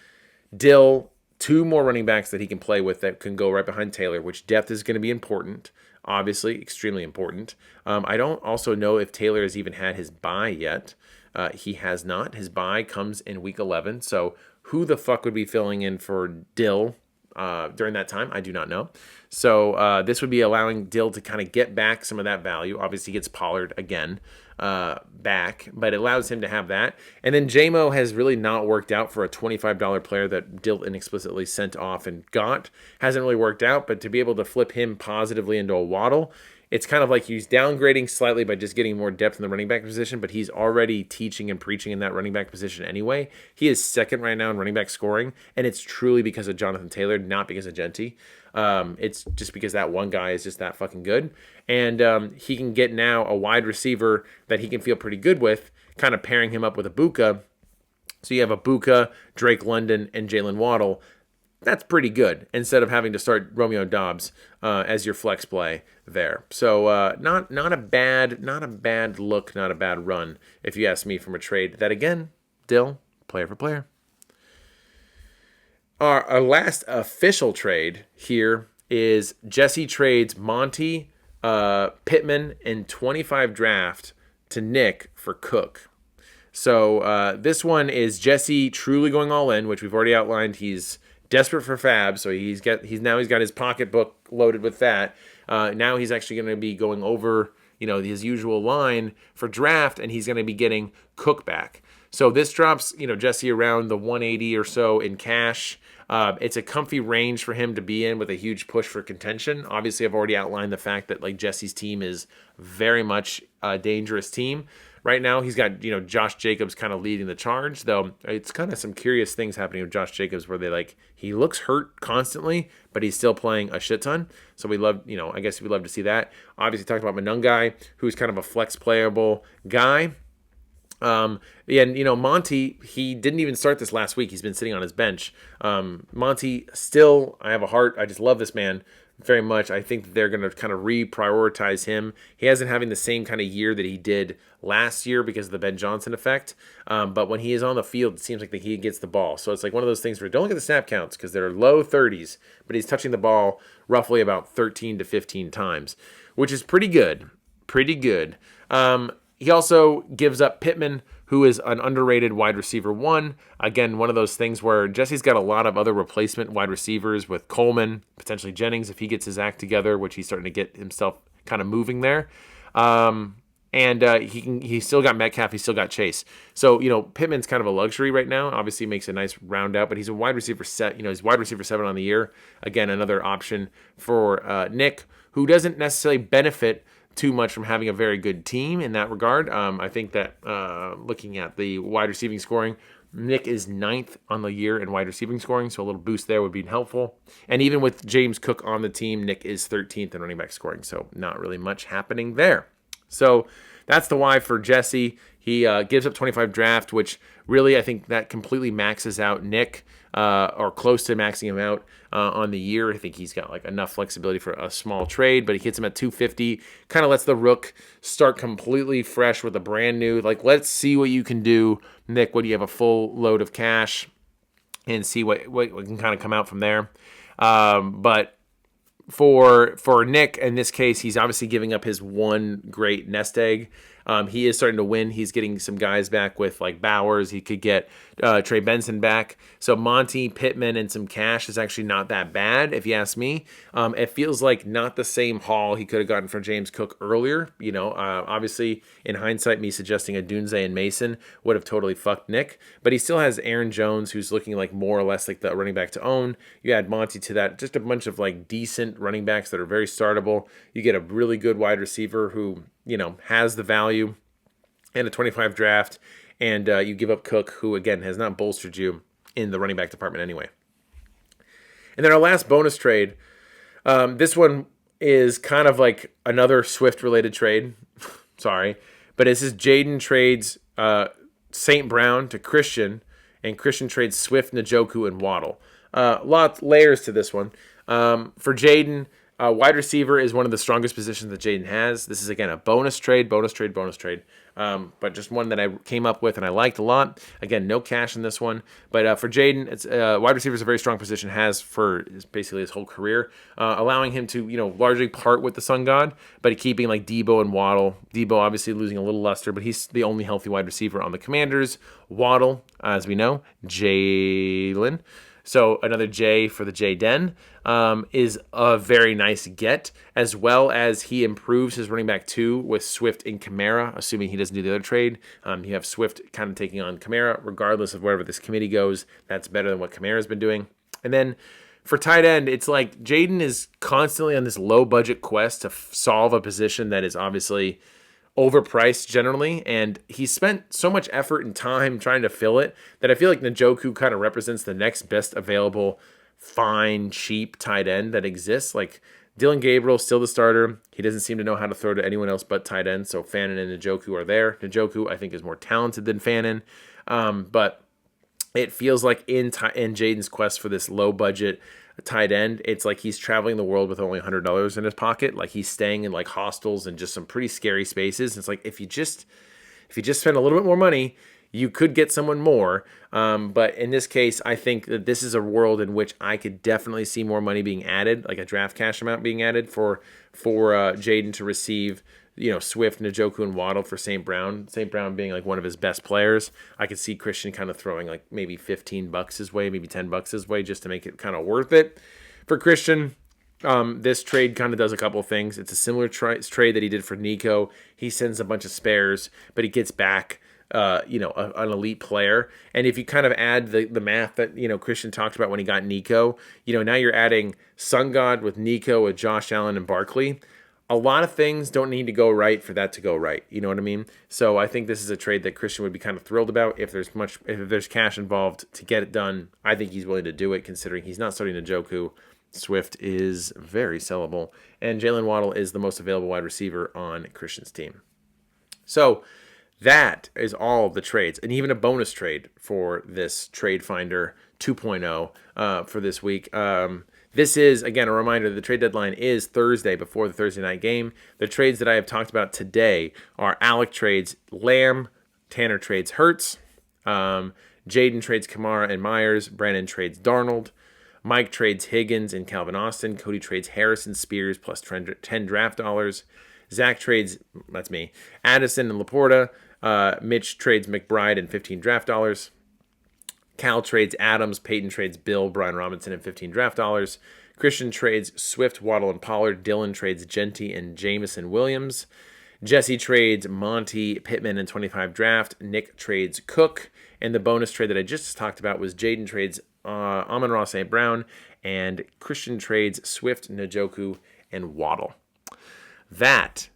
Dill 2 more running backs that he can play with that can go right behind Taylor, which depth is going to be important. Obviously, extremely important. I don't also know if Taylor has even had his bye yet. He has not. His bye comes in week 11. So who the fuck would be filling in for Dill during that time? I do not know. So this would be allowing Dill to kind of get back some of that value. Obviously, he gets Pollard again back, but it allows him to have that. And then JMO has really not worked out for a $25 player that Dill inexplicitly sent off and got. Hasn't really worked out, but to be able to flip him positively into a Waddle, it's kind of like he's downgrading slightly by just getting more depth in the running back position, but he's already teaching and preaching in that running back position anyway. He is second right now in running back scoring, and it's truly because of Jonathan Taylor, not because of Genty. It's just because that one guy is just that fucking good. And he can get now a wide receiver that he can feel pretty good with, kind of pairing him up with Ibuka. So you have Ibuka, Drake London, and Jalen Waddle. That's pretty good instead of having to start Romeo Doubs as your flex play there. So not a bad look, not a bad run, if you ask me, from a trade that, again, Dill, player for player. Our last official trade here is Jesse trades Monty, Pittman, and 25 draft to Nick for Cook. So this one is Jesse truly going all in, which we've already outlined. He's desperate for fab, so he's got his pocketbook loaded with that. Now he's actually going to be going over his usual line for draft, and he's going to be getting Cook back. So this drops Jesse around the 180 or so in cash. It's a comfy range for him to be in with a huge push for contention. Obviously, I've already outlined the fact that Jesse's team is very much a dangerous team. Right now, he's got Josh Jacobs kind of leading the charge, though it's kind of some curious things happening with Josh Jacobs where he looks hurt constantly, but he's still playing a shit ton. So we love, I guess we'd love to see that. Obviously, talked about Manungai, who's kind of a flex playable guy. And Monty, he didn't even start this last week. He's been sitting on his bench. Monty, still, I have a heart. I just love this man very much. I think that they're going to kind of reprioritize him. He hasn't having the same kind of year that he did last year because of the Ben Johnson effect. But when he is on the field, it seems like that he gets the ball. So it's like one of those things where don't look at the snap counts because they're low 30s, but he's touching the ball roughly about 13 to 15 times, which is pretty good. Pretty good. He also gives up Pittman, who is an underrated wide receiver 1. Again, one of those things where Jesse's got a lot of other replacement wide receivers with Coleman, potentially Jennings if he gets his act together, which he's starting to get himself kind of moving there. He still got Metcalf, he's still got Chase. So, Pittman's kind of a luxury right now. Obviously makes a nice round out, but he's a wide receiver he's wide receiver 7 on the year. Again, another option for Nick, who doesn't necessarily benefit too much from having a very good team in that regard. I think that looking at the wide receiving scoring, Nick is 9th on the year in wide receiving scoring, so a little boost there would be helpful. And even with James Cook on the team, Nick is 13th in running back scoring, so not really much happening there. So that's the why for Jesse. He gives up 25 draft, which really I think that completely maxes out Nick, or close to maxing him out on the year. I think he's got like enough flexibility for a small trade, but he hits him at 250. Kind of lets the rook start completely fresh with a brand new. Like, let's see what you can do, Nick, when you have a full load of cash, and see what can kind of come out from there. But for Nick, in this case, he's obviously giving up his one great nest egg. He is starting to win. He's getting some guys back with like Bowers. He could get Trey Benson back. So Monty, Pittman, and some cash is actually not that bad, if you ask me. It feels like not the same haul he could have gotten for James Cook earlier. Obviously, in hindsight, me suggesting a Dunze and Mason would have totally fucked Nick. But he still has Aaron Jones, who's looking like more or less like the running back to own. You add Monty to that, just a bunch of like decent running backs that are very startable. You get a really good wide receiver who has the value and a 25 draft, and you give up Cook, who, again, has not bolstered you in the running back department anyway. And then our last bonus trade, this one is kind of like another Swift-related trade. Sorry. But this is Jaden trades St. Brown to Christian, and Christian trades Swift, Njoku, and Waddle. Layers to this one. For Jaden, wide receiver is one of the strongest positions that Jaden has. This is, again, a bonus trade. But just one that I came up with and I liked a lot. Again, no cash in this one. But for Jaden, it's wide receiver is a very strong position, has for basically his whole career, allowing him to, largely part with the Sun God, but keeping like Debo and Waddle. Debo obviously losing a little luster, but he's the only healthy wide receiver on the Commanders. Waddle, as we know, Jalen. So another J for the J-Den is a very nice get, as well as he improves his running back 2 with Swift and Kamara, assuming he doesn't do the other trade. You have Swift kind of taking on Kamara, regardless of wherever this committee goes. That's better than what Kamara's been doing. And then for tight end, it's like Jaden is constantly on this low-budget quest to solve a position that is obviously overpriced generally, and he spent so much effort and time trying to fill it that I feel like Njoku kind of represents the next best available fine, cheap tight end that exists. Like, Dylan Gabriel still the starter. He doesn't seem to know how to throw to anyone else but tight end, so Fannin and Njoku are there. Njoku, I think, is more talented than Fannin, but it feels like in Jaden's quest for this low-budget tight end, it's like he's traveling the world with only $100 in his pocket. Like, he's staying in like hostels and just some pretty scary spaces. It's like if you just spend a little bit more money, you could get someone more. But in this case, I think that this is a world in which I could definitely see more money being added, like a draft cash amount being added for Jaden to receive, Swift, Njoku, and Waddle for St. Brown. St. Brown being like one of his best players. I could see Christian kind of throwing like maybe $15 his way, maybe $10 his way, just to make it kind of worth it. For Christian, this trade kind of does a couple of things. It's a similar trade that he did for Nico. He sends a bunch of spares, but he gets back an elite player. And if you kind of add the math that, Christian talked about when he got Nico, now you're adding Sun God with Nico, with Josh Allen and Barkley. A lot of things don't need to go right for that to go right. You know what I mean? So I think this is a trade that Christian would be kind of thrilled about. If there's cash involved to get it done, I think he's willing to do it, considering he's not starting Njoku. Swift is very sellable, and Jalen Waddle is the most available wide receiver on Christian's team. So that is all of the trades, and even a bonus trade for this Trade Finder 2.0 for this week. This is, again, a reminder that the trade deadline is Thursday before the Thursday night game. The trades that I have talked about today are Alec trades Lamb, Tanner trades Hurts, Jaden trades Kamara and Myers, Brandon trades Darnold, Mike trades Higgins and Calvin Austin, Cody trades Harrison Spears plus 10 draft dollars, Zach trades, that's me, Addison and Laporta, Mitch trades McBride and 15 draft dollars, Cal trades Adams, Peyton trades Bill, Brian Robinson, and 15 draft dollars. Christian trades Swift, Waddle, and Pollard. Dylan trades Genty and Jamison Williams. Jesse trades Monty, Pittman, and 25 draft. Nick trades Cook. And the bonus trade that I just talked about was Jaden trades Amon-Ra St. Brown. And Christian trades Swift, Njoku, and Waddle. That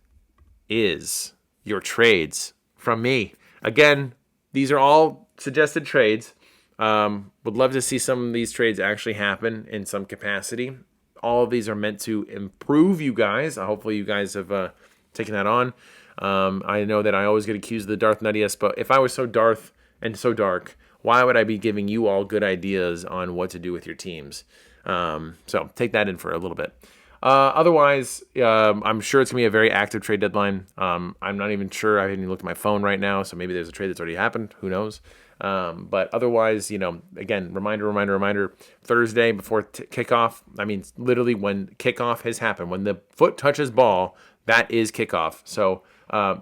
is your trades from me. Again, these are all suggested trades. Would love to see some of these trades actually happen in some capacity. All of these are meant to improve you guys. Hopefully you guys have taken that on. I know that I always get accused of the Darth Nuttiest, but if I was so Darth and so dark, why would I be giving you all good ideas on what to do with your teams? So take that in for a little bit. Otherwise, I'm sure it's going to be a very active trade deadline. I'm not even sure. I haven't even looked at my phone right now, so maybe there's a trade that's already happened. Who knows? But otherwise, again, reminder, Thursday before kickoff. I mean, literally when kickoff has happened, when the foot touches ball, that is kickoff. So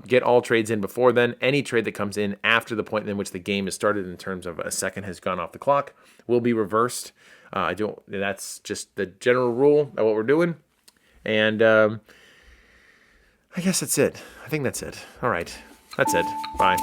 get all trades in before then. Any trade that comes in after the point in which the game is started in terms of a second has gone off the clock will be reversed. That's just the general rule of what we're doing. And I guess that's it. I think that's it. All right. That's it. Bye.